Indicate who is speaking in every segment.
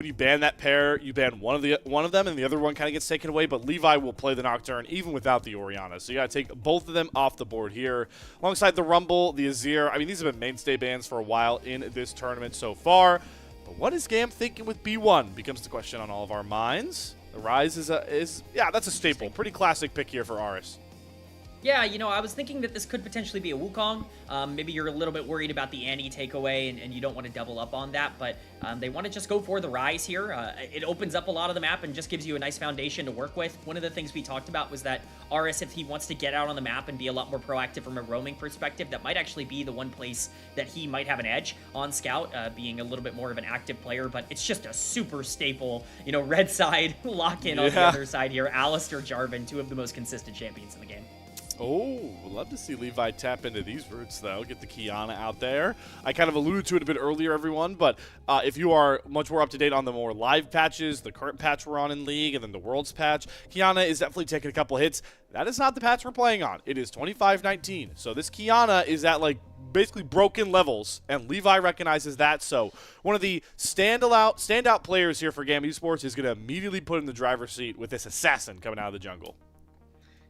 Speaker 1: when you ban that pair, you ban one of them, and the other one kind of gets taken away. But Levi will play the Nocturne even without the Orianna, so you got to take both of them off the board here, alongside the Rumble, the Azir. I mean, these have been mainstay bans for a while in this tournament so far. But what is GAM thinking with B1 becomes the question on all of our minds. The Rise is yeah, that's a staple. Pretty classic pick here for Aress.
Speaker 2: Yeah, you know, I was thinking that this could potentially be a Wukong. Maybe you're a little bit worried about the Annie takeaway and you don't want to double up on that, but they want to just go for the Rise here. It opens up a lot of the map and just gives you a nice foundation to work with. One of the things we talked about was that Aress, if he wants to get out on the map and be a lot more proactive from a roaming perspective, that might actually be the one place that he might have an edge on Scout, being a little bit more of an active player, but it's just a super staple, you know, red side lock-in on the other side here. Alistar, Jarvan, two of the most consistent champions in the game.
Speaker 1: Oh, would love to see Levi tap into these roots, though. Get the Kiana out there. I kind of alluded to it a bit earlier, everyone, but if you are much more up-to-date on the more live patches, the current patch we're on in League, and then the Worlds patch, Kiana is definitely taking a couple hits. That is not the patch we're playing on. It is 25-19. So this Kiana is at, like, basically broken levels, and Levi recognizes that. So one of the standout players here for GAM Esports is going to immediately put in the driver's seat with this assassin coming out of the jungle.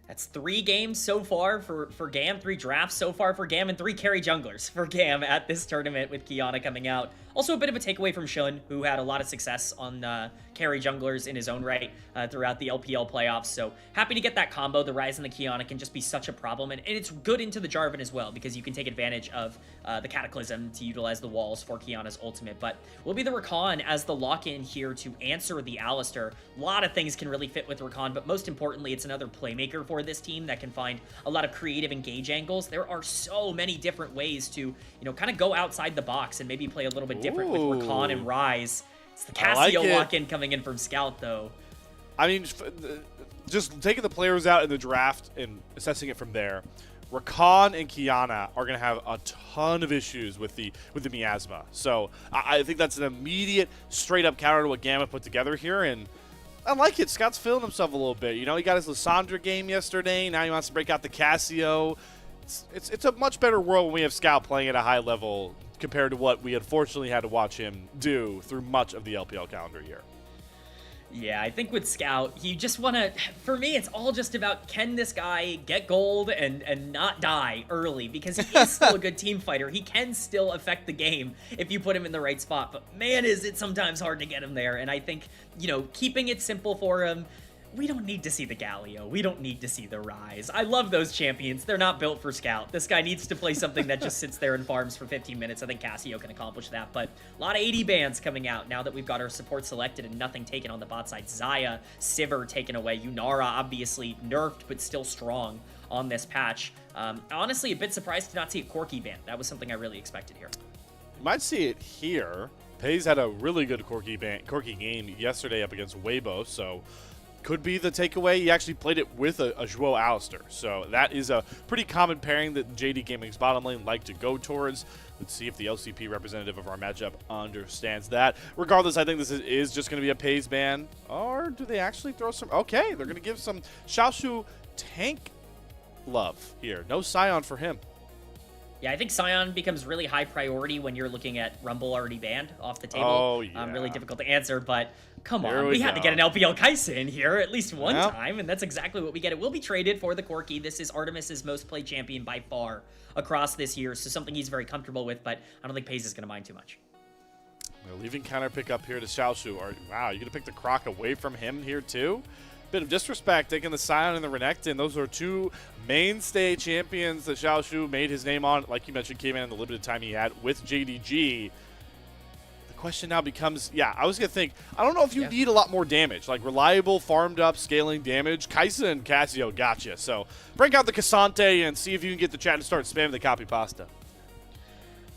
Speaker 2: That's 3 games so far for GAM, 3 drafts so far for GAM, and 3 carry junglers for GAM at this tournament with Kiana coming out. Also a bit of a takeaway from Shun, who had a lot of success on carry junglers in his own right throughout the LPL playoffs. So happy to get that combo. The Rise and the Kiana can just be such a problem. And it's good into the Jarvan as well, because you can take advantage of the Cataclysm to utilize the walls for Kiana's ultimate. But will be the Rakan as the lock-in here to answer the Alistar. A lot of things can really fit with Rakan, but most importantly, it's another playmaker for this team that can find a lot of creative engage angles. There are so many different ways to, you know, kind of go outside the box and maybe play a little bit different with Rakan and Rise. It's the Cassio lock-in coming in from Scout, though.
Speaker 1: I mean, just taking the players out in the draft and assessing it from there, Rakan and Kiana are going to have a ton of issues with the miasma. So I think that's an immediate, straight-up counter to what GAM put together here, and I like it. Scott's feeling himself a little bit. You know, he got his Lissandra game yesterday. Now he wants to break out the Cassio. It's a much better world when we have Scout playing at a high level compared to what we unfortunately had to watch him do through much of the LPL calendar year.
Speaker 2: Yeah, I think with Scout, you just want to, for me, it's all just about, can this guy get gold and not die early? Because he is still a good team fighter. He can still affect the game if you put him in the right spot. But man, is it sometimes hard to get him there. And I think, you know, keeping it simple for him, we don't need to see the Galio. We don't need to see the Rise. I love those champions. They're not built for Scout. This guy needs to play something that just sits there and farms for 15 minutes. I think Cassio can accomplish that, but a lot of 80 bans coming out now that we've got our support selected and nothing taken on the bot side. Xayah, Sivir taken away. Yunara obviously nerfed, but still strong on this patch. Honestly, a bit surprised to not see a Corki ban. That was something I really expected here.
Speaker 1: You might see it here. Peyz had a really good Corki game yesterday up against Weibo, so could be the takeaway. He actually played it with a Zhuo Alistar, so that is a pretty common pairing that JD Gaming's bottom lane like to go towards. Let's see if the LCP representative of our matchup understands that. Regardless, I think this is just going to be a Peyz ban, or do they actually throw some? Okay, they're going to give some Xiaoxu tank love here. No Sion for him.
Speaker 2: Yeah, I think Sion becomes really high priority when you're looking at Rumble already banned off the table.
Speaker 1: Oh, yeah.
Speaker 2: Really difficult to answer, but come on. We had to get an LPL Kai'Sa in here at least one time, and that's exactly what we get. It will be traded for the Corki. This is Artemis' most played champion by far across this year, so something he's very comfortable with, but I don't think Peyz is going to mind too much.
Speaker 1: They're leaving counter pick up here to Xiaoxu. Wow, you're going to pick the Croc away from him here too? Bit of disrespect taking the Sion and the Renekton. Those are two mainstay champions that Xiaoxu made his name on, like you mentioned, came in the limited time he had with JDG. The question now becomes, I was going to think, I don't know if you need a lot more damage, like reliable, farmed up, scaling damage. Kai'Sa and Cassio gotcha. So break out the Cassante and see if you can get the chat to start spamming the copy pasta.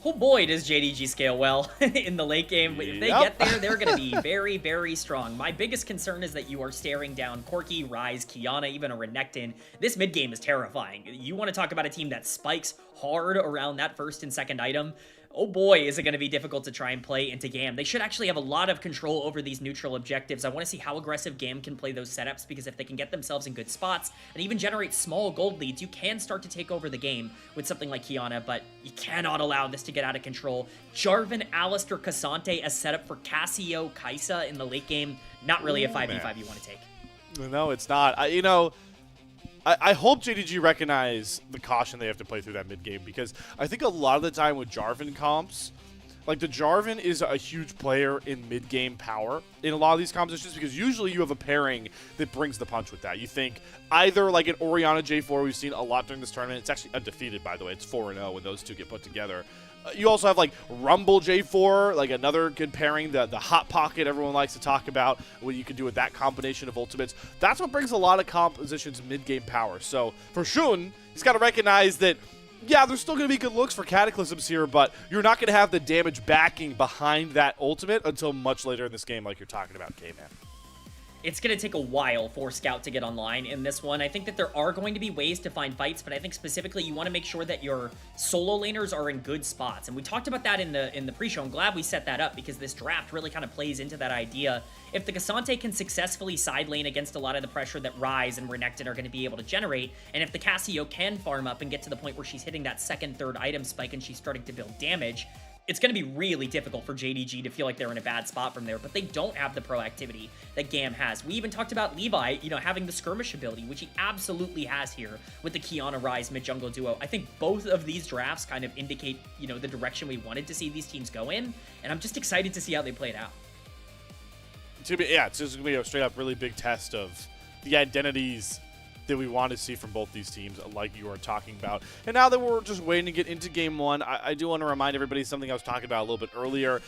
Speaker 2: Oh boy, does JDG scale well in the late game. If they get there, they're going to be very, very strong. My biggest concern is that you are staring down Corki, Rise, Kiana, even a Renekton. This mid game is terrifying. You want to talk about a team that spikes hard around that first and second item. oh boy, is it going to be difficult to try and play into GAM. They should actually have a lot of control over these neutral objectives. I want to see how aggressive GAM can play those setups, because if they can get themselves in good spots and even generate small gold leads, you can start to take over the game with something like Kiaya, but you cannot allow this to get out of control. Jarvan, Alistair, Cassante as setup for Cassio, Kaisa in the late game. Not really a 5v5 you want to take.
Speaker 1: No, it's not. I hope JDG recognize the caution they have to play through that mid game, because I think a lot of the time with Jarvan comps, like the Jarvan is a huge player in mid game power in a lot of these compositions, because usually you have a pairing that brings the punch with that. You think either like an Orianna J4 we've seen a lot during this tournament. It's actually undefeated, by the way. It's 4-0 when those two get put together. You also have like Rumble J4, like another good pairing, the Hot Pocket everyone likes to talk about, what you can do with that combination of ultimates. That's what brings a lot of compositions mid-game power. So for Shun, he's got to recognize that, yeah, there's still going to be good looks for Cataclysms here, but you're not going to have the damage backing behind that ultimate until much later in this game, like you're talking about, Kman.
Speaker 2: It's going to take a while for Scout to get online in this one. I think that there are going to be ways to find fights, but I think specifically you want to make sure that your solo laners are in good spots. And we talked about that in the pre-show. I'm glad we set that up, because this draft really kind of plays into that idea. If the Cassante can successfully side lane against a lot of the pressure that Ryze and Renekton are going to be able to generate, and if the Cassio can farm up and get to the point where she's hitting that second, third item spike and she's starting to build damage, it's going to be really difficult for JDG to feel like they're in a bad spot from there, but they don't have the proactivity that GAM has. We even talked about Levi, having the skirmish ability, which he absolutely has here with the Kiaya Ryze mid-jungle duo. I think both of these drafts kind of indicate, the direction we wanted to see these teams go in, and I'm just excited to see how they play it out.
Speaker 1: It's just going to be a straight-up really big test of the identities that we want to see from both these teams, like you were talking about. And now that we're just waiting to get into Game 1, I do want to remind everybody something I was talking about a little bit earlier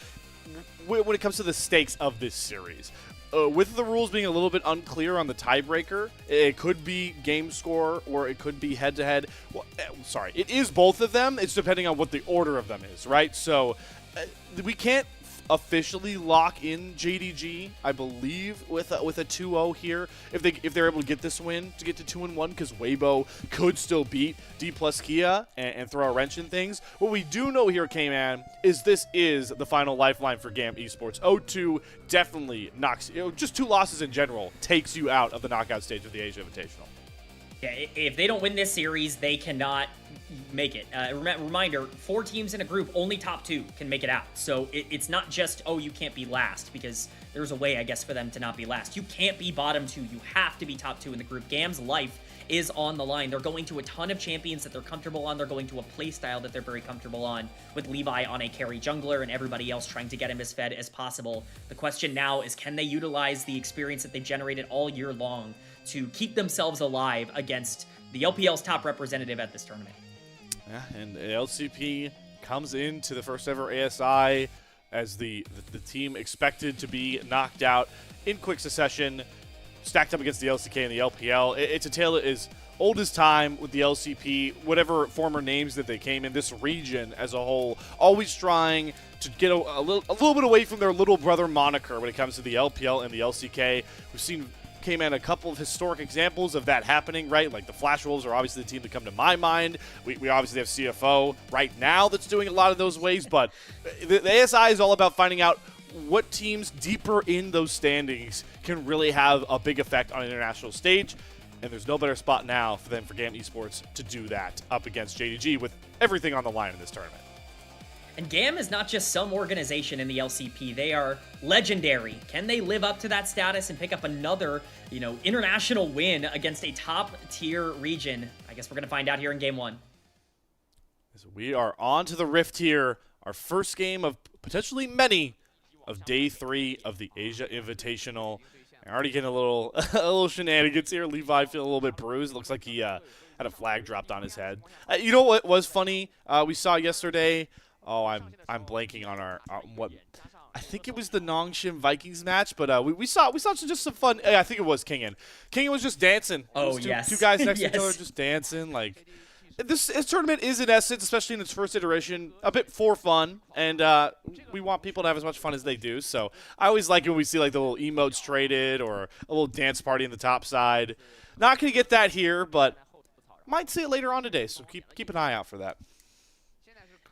Speaker 1: when it comes to the stakes of this series. With the rules being a little bit unclear on the tiebreaker, it could be game score or it could be head-to-head. Well, sorry, it is both of them. It's depending on what the order of them is, right? So we can't officially lock in JDG, I believe, with a 2-0 here. If they're able to get this win to get to 2-1, because Weibo could still beat D plus Kia and throw a wrench in things. What we do know here, Kman, is this is the final lifeline for GAM Esports. 0-2 definitely knocks, just 2 losses in general takes you out of the knockout stage of the Asia Invitational.
Speaker 2: Yeah, if they don't win this series, they cannot make it. Reminder, 4 teams in a group, only top 2 can make it out. So it's not just, oh, you can't be last, because there's a way, I guess, for them to not be last. You can't be bottom 2. You have to be top 2 in the group. GAM's life is on the line. They're going to a ton of champions that they're comfortable on. They're going to a playstyle that they're very comfortable on, with Levi on a carry jungler and everybody else trying to get him as fed as possible. The question now is, can they utilize the experience that they've generated all year long to keep themselves alive against the LPL's top representative at this tournament?
Speaker 1: Yeah, and LCP comes into the first ever ASI as the team expected to be knocked out in quick succession, stacked up against the LCK and the LPL. It's a tale that is old as time with the LCP, whatever former names that they came in, this region as a whole, always trying to get a little bit away from their little brother moniker when it comes to the LPL and the LCK. We've seen Kman a couple of historic examples of that happening, right? Like the Flash Wolves are obviously the team that come to my mind. We obviously have CFO right now that's doing a lot of those ways, but the ASI is all about finding out what teams deeper in those standings can really have a big effect on an international stage, and there's no better spot now for GAM Esports to do that up against JDG with everything on the line in this tournament.
Speaker 2: And GAM is not just some organization in the LCP. They are legendary. Can they live up to that status and pick up another, international win against a top-tier region? I guess we're going to find out here in Game 1.
Speaker 1: So we are on to the Rift here. Our first game of potentially many of Day 3 of the Asia Invitational. I'm already getting a little shenanigans here. Levi feeling a little bit bruised. Looks like he had a flag dropped on his head. You know what was funny? We saw yesterday. Oh, I'm blanking on our what. I think it was the Nongshim Vikings match, but we saw just some fun. I think it was Kingen. Kingen was just dancing.
Speaker 2: Oh,
Speaker 1: yes. Two guys next
Speaker 2: yes.
Speaker 1: to each other just dancing. Like this tournament is in essence, especially in its first iteration, a bit for fun, and we want people to have as much fun as they do. So I always like it when we see like the little emotes traded or a little dance party in the top side. Not gonna get that here, but might see it later on today. So keep an eye out for that.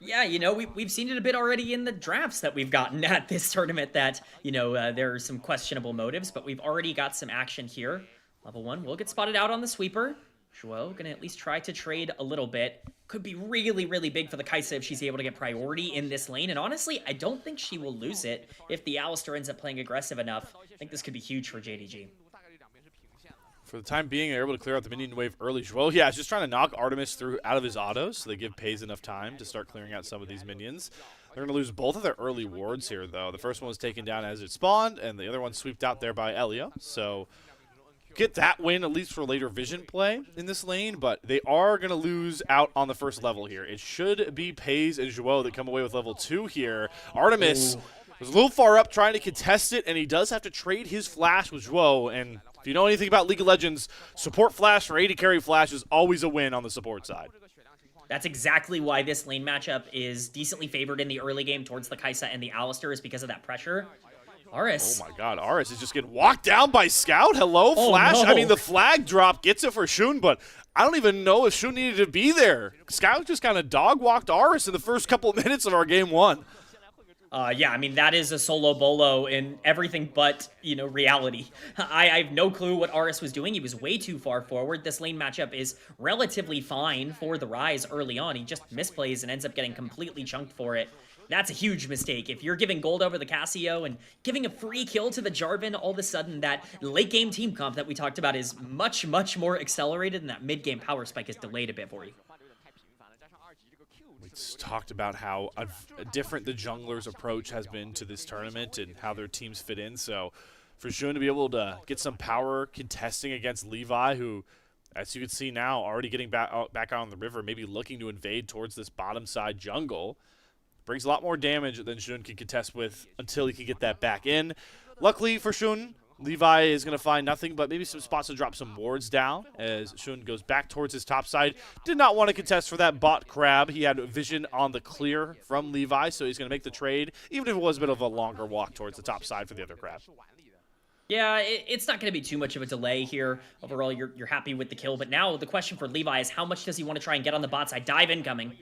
Speaker 2: Yeah, we've seen it a bit already in the drafts that we've gotten at this tournament that, there are some questionable motives, but we've already got some action here. Level 1 will get spotted out on the sweeper. Zhuo gonna at least try to trade a little bit. Could be really, really big for the Kai'Sa if she's able to get priority in this lane, and honestly, I don't think she will lose it if the Alistar ends up playing aggressive enough. I think this could be huge for JDG.
Speaker 1: For the time being, they're able to clear out the minion wave early. Well, yeah, it's just trying to knock Artemis out of his autos, so they give Peyz enough time to start clearing out some of these minions. They're going to lose both of their early wards here, though. The first one was taken down as it spawned, and the other one sweeped out there by Elio. So get that win, at least for later vision play in this lane, but they are going to lose out on the first level here. It should be Peyz and Zhuo that come away with level 2 here. Artemis was a little far up trying to contest it, and he does have to trade his flash with Zhuo, and if you know anything about League of Legends, support flash or AD carry flash is always a win on the support side.
Speaker 2: That's exactly why this lane matchup is decently favored in the early game towards the Kai'Sa and the Alistar, is because of that pressure. Aress.
Speaker 1: Oh my god, Aress is just getting walked down by Scout. Hello, Flash.
Speaker 2: No.
Speaker 1: I mean, the flag drop gets it for Shun, but I don't even know if Shun needed to be there. Scout just kind of dog-walked Aress in the first couple of minutes of our game 1.
Speaker 2: Yeah, I mean, that is a solo bolo in everything but, reality. I have no clue what Aress was doing. He was way too far forward. This lane matchup is relatively fine for the Rise early on. He just misplays and ends up getting completely chunked for it. That's a huge mistake. If you're giving gold over the Cassio and giving a free kill to the Jarvan, all of a sudden that late game team comp that we talked about is much, much more accelerated, and that mid game power spike is delayed a bit for you.
Speaker 1: Talked about how different the jungler's approach has been to this tournament and how their teams fit in. So for Shun to be able to get some power contesting against Levi, who, as you can see now, already getting back out on the river, maybe looking to invade towards this bottom side jungle, brings a lot more damage than Shun can contest with until he can get that back in. Luckily for Shun, Levi is going to find nothing but maybe some spots to drop some wards down as Shun goes back towards his top side. Did not want to contest for that bot crab. He had vision on the clear from Levi, so he's going to make the trade, even if it was a bit of a longer walk towards the top side for the other crab.
Speaker 2: Yeah, it's not going to be too much of a delay here. Overall, you're happy with the kill, but now the question for Levi is how much does he want to try and get on the bot side? Dive incoming.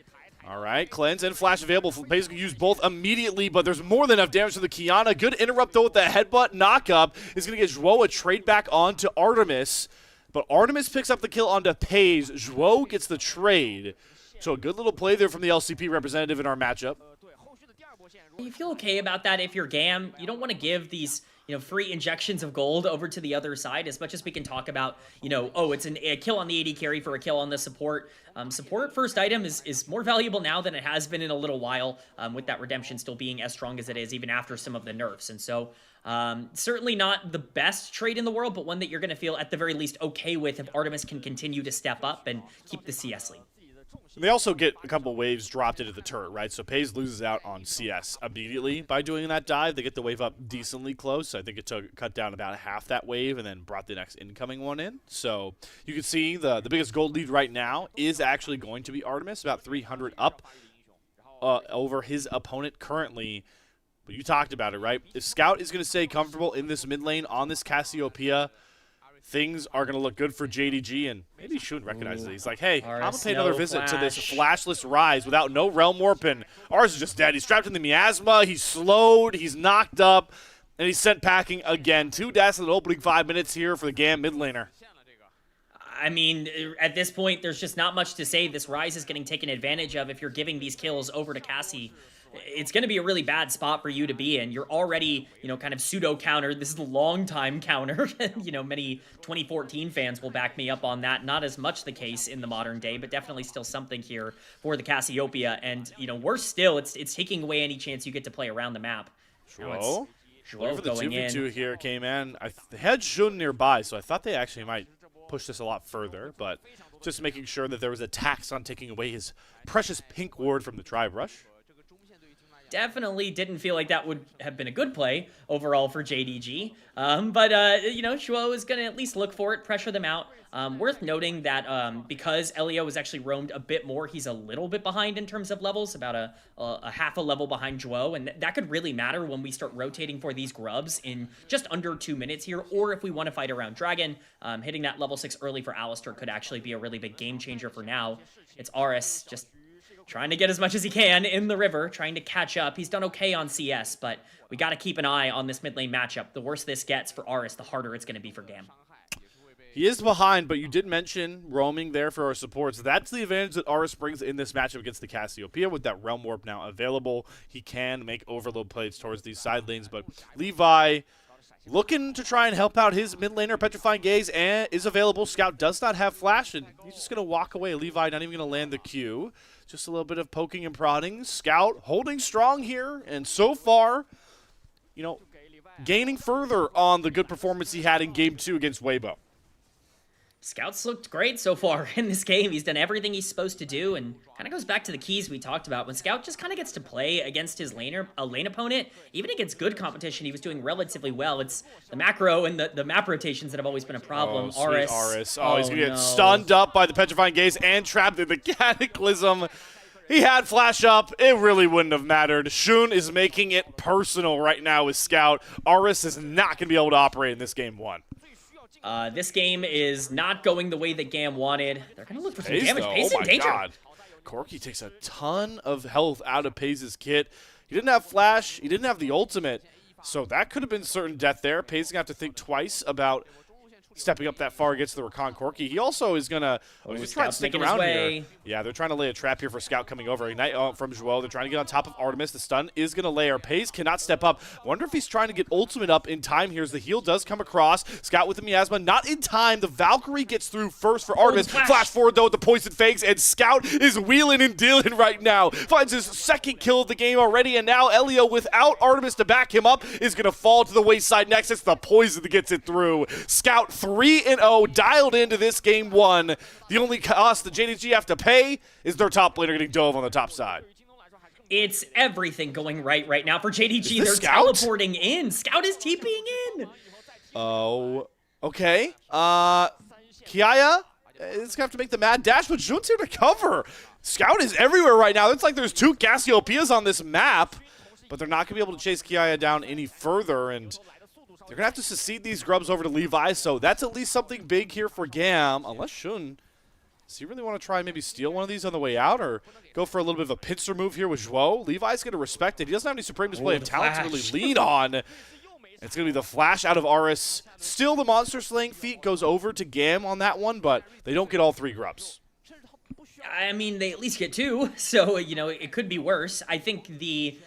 Speaker 1: All right, cleanse and flash available. Basically use both immediately, but there's more than enough damage to the Kiaya. Good interrupt, though, with the headbutt knockup. Is going to get Zhuo a trade back onto Artemis, but Artemis picks up the kill onto Peyz. Zhuo gets the trade. So a good little play there from the LCP representative in our matchup.
Speaker 2: You feel okay about that if you're GAM. You don't want to give these free injections of gold over to the other side, as much as we can talk about, oh, it's a kill on the AD carry for a kill on the support. Support first item is more valuable now than it has been in a little while, with that redemption still being as strong as it is, even after some of the nerfs. And so, certainly not the best trade in the world, but one that you're going to feel at the very least okay with if Artemis can continue to step up and keep the CS lead.
Speaker 1: They also get a couple waves dropped into the turret, right? So Peyz loses out on CS immediately by doing that dive. They get the wave up decently close. I think it cut down about half that wave and then brought the next incoming one in. So you can see the biggest gold lead right now is actually going to be Artemis, about 300 up over his opponent currently. But you talked about it, right? If Scout is going to stay comfortable in this mid lane on this Cassiopeia, things are going to look good for JDG, and maybe Shun recognizes it. He's like, hey, I'm going to pay another visit to this flashless Rise without no Realm Warp, and ours is just dead. He's trapped in the miasma, he's slowed, he's knocked up, and he's sent packing again. 2 deaths in the opening 5 minutes here for the GAM mid laner.
Speaker 2: I mean, at this point, there's just not much to say. This Rise is getting taken advantage of if you're giving these kills over to Cassie. It's going to be a really bad spot for you to be in. You're already, kind of pseudo-countered. This is the long-time counter. Many 2014 fans will back me up on that. Not as much the case in the modern day, but definitely still something here for the Cassiopeia. And, worse still, it's taking away any chance you get to play around the map.
Speaker 1: Zhuo for the
Speaker 2: going
Speaker 1: 2v2 here, Kman. They had Shun nearby, so I thought they actually might push this a lot further, but just making sure that there was a tax on taking away his precious pink ward from the Tribe Rush.
Speaker 2: Definitely didn't feel like that would have been a good play overall for JDG. Shuo is going to at least look for it, pressure them out. Worth noting that because Elio was actually roamed a bit more, he's a little bit behind in terms of levels, about a half a level behind Zhuo, and that could really matter when we start rotating for these grubs in just under 2 minutes here, or if we want to fight around Dragon. Hitting that level 6 early for Alistar could actually be a really big game changer for now. It's Aress just trying to get as much as he can in the river, trying to catch up. He's done okay on CS, but we got to keep an eye on this mid lane matchup. The worse this gets for Aress, the harder it's going to be for GAM.
Speaker 1: He is behind, but you did mention roaming there for our supports. That's the advantage that Aress brings in this matchup against the Cassiopeia. With that Realm Warp now available, he can make overload plays towards these side lanes. But Levi looking to try and help out his mid laner, Petrifying Gaze, and is available. Scout does not have flash, and he's just going to walk away. Levi not even going to land the Q. Just a little bit of poking and prodding. Scout holding strong here, and so far, you know, gaining further on the good performance he had in Game 2 against Weibo.
Speaker 2: Scout's looked great so far in this game. He's done everything he's supposed to do, and kind of goes back to the keys we talked about. When Scout just kind of gets to play against his lane opponent, even against good competition, he was doing relatively well. It's the macro and the map rotations that have always been a problem.
Speaker 1: Oh,
Speaker 2: Aress.
Speaker 1: Aress. Oh, he's going to get stunned up by the Petrifying Gaze and trapped in the Cataclysm. He had flash up. It really wouldn't have mattered. Shun is making it personal right now with Scout. Aress is not going to be able to operate in this Game 1.
Speaker 2: This game is not going the way that GAM wanted. They're going to look for some
Speaker 1: Peyz,
Speaker 2: damage.
Speaker 1: though.
Speaker 2: Peyz in danger.
Speaker 1: God. Corki takes a ton of health out of Peyz's kit. He didn't have flash. He didn't have the ultimate. So that could have been certain death there. Peyz is going to have to think twice about stepping up that far against the Rakan Corki. He also is going to try and stick around here. Yeah, they're trying to lay a trap here for Scout coming over. Ignite from Joel. They're trying to get on top of Artemis. The stun is going to layer. Peyz cannot step up. Wonder if he's trying to get ultimate up in time here as the heal does come across. Scout with the miasma. Not in time. The Valkyrie gets through first for Artemis. Flash forward, though, with the poison fakes, and Scout is wheeling and dealing right now. Finds his second kill of the game already, and now Elio, without Artemis to back him up, is going to fall to the wayside next. It's the poison that gets it through. Scout 3-0. Dialed into this Game 1. The only cost that JDG have to pay is their top laner getting dove on the top side.
Speaker 2: It's everything going right now for JDG. They're
Speaker 1: Scout?
Speaker 2: teleporting in. Scout is TPing in.
Speaker 1: Oh, okay. Kiaya is going to have to make the mad dash, but Jun's here to cover. Scout is everywhere right now. It's like there's two Cassiopeias on this map, but they're not going to be able to chase Kiaya down any further, and they're going to have to secede these grubs over to Levi, so that's at least something big here for GAM, unless Shun, does he really want to try and maybe steal one of these on the way out, or go for a little bit of a pincer move here with Zhuo? Levi's going to respect it. He doesn't have any supreme display of talent to really lean on. It's going to be the flash out of Aress. Still, the monster slaying feat goes over to GAM on that one, but they don't get all three grubs.
Speaker 2: I mean, they at least get two, so, you know, it could be worse. I think the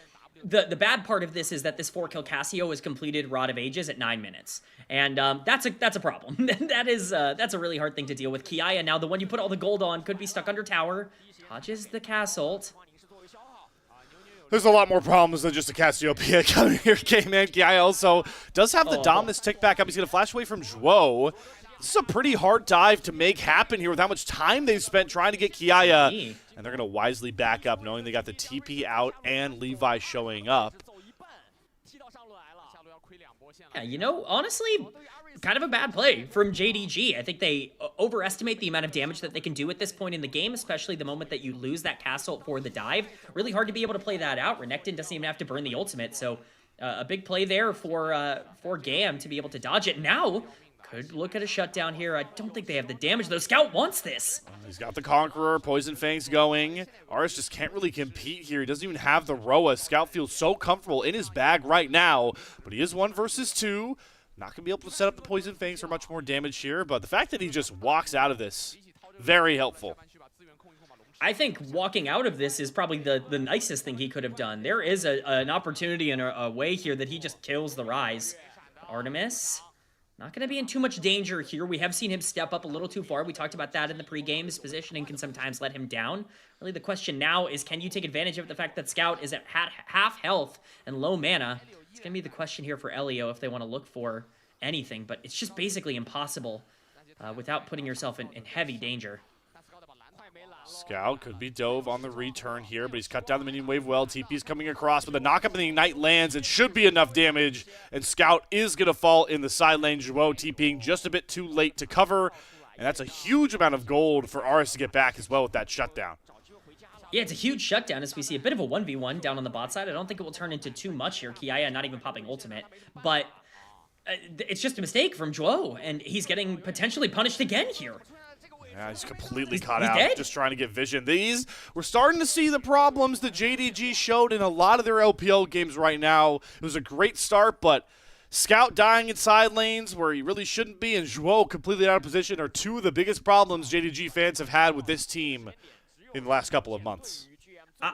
Speaker 2: bad part of this is that this 4-kill Cassio is completed Rod of Ages at 9 minutes. And that's a problem. That's a really hard thing to deal with. Kiaya, now the one you put all the gold on, could be stuck under tower. Dodges the castle.
Speaker 1: There's a lot more problems than just a Cassiopeia coming here. Kman, Kiaya also does have the Dominus tick back up. He's going to flash away from Zhuo. This is a pretty hard dive to make happen here with how much time they've spent trying to get Kiaya. And they're going to wisely back up, knowing they got the TP out and Levi showing up.
Speaker 2: Yeah, you know, honestly, kind of a bad play from JDG. I think they overestimate the amount of damage that they can do at this point in the game, especially the moment that you lose that castle for the dive. Really hard to be able to play that out. Renekton doesn't even have to burn the ultimate, so a big play there for GAM to be able to dodge it. Now, could look at a shutdown here. I don't think they have the damage, though. Scout wants this.
Speaker 1: He's got the Conqueror, Poison Fangs going. Aress just can't really compete here. He doesn't even have the Roa. Scout feels so comfortable in his bag right now, but he is 1 versus 2. Not going to be able to set up the Poison Fangs for much more damage here, but the fact that he just walks out of this, very helpful.
Speaker 2: I think walking out of this is probably the nicest thing he could have done. There is an opportunity and a way here that he just kills the Rise. Artemis, not going to be in too much danger here. We have seen him step up a little too far. We talked about that in the pregame. His positioning can sometimes let him down. Really, the question now is, can you take advantage of the fact that Scout is at half health and low mana? It's going to be the question here for Elio if they want to look for anything, but it's just basically impossible without putting yourself in heavy danger.
Speaker 1: Scout could be dove on the return here, but he's cut down the minion wave well. TP's coming across, but the knockup and the ignite lands. It should be enough damage, and Scout is going to fall in the side lane. Zhuo TPing just a bit too late to cover, and that's a huge amount of gold for Aress to get back as well with that shutdown.
Speaker 2: Yeah, it's a huge shutdown as we see a bit of a 1v1 down on the bot side. I don't think it will turn into too much here. Kiaya not even popping ultimate, but it's just a mistake from Zhuo, and he's getting potentially punished again here.
Speaker 1: Yeah, he's completely caught
Speaker 2: he's
Speaker 1: out,
Speaker 2: dead?
Speaker 1: just trying to get vision. We're starting to see the problems that JDG showed in a lot of their LPL games right now. It was a great start, but Scout dying in side lanes where he really shouldn't be, and Zhuo completely out of position are two of the biggest problems JDG fans have had with this team in the last couple of months.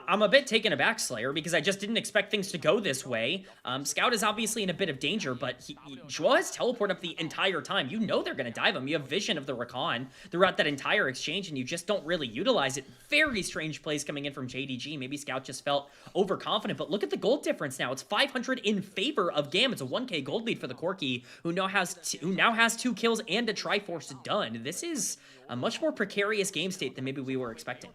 Speaker 2: I'm a bit taken aback, Slayer, because I just didn't expect things to go this way. Scout is obviously in a bit of danger, but Zhuo has teleport up the entire time. You know they're going to dive him. You have vision of the Rakan throughout that entire exchange, and you just don't really utilize it. Very strange plays coming in from JDG. Maybe Scout just felt overconfident, but look at the gold difference now. It's 500 in favor of GAM. It's a 1K gold lead for the Corki, who now has 2 kills and a Triforce done. This is a much more precarious game state than maybe we were expecting.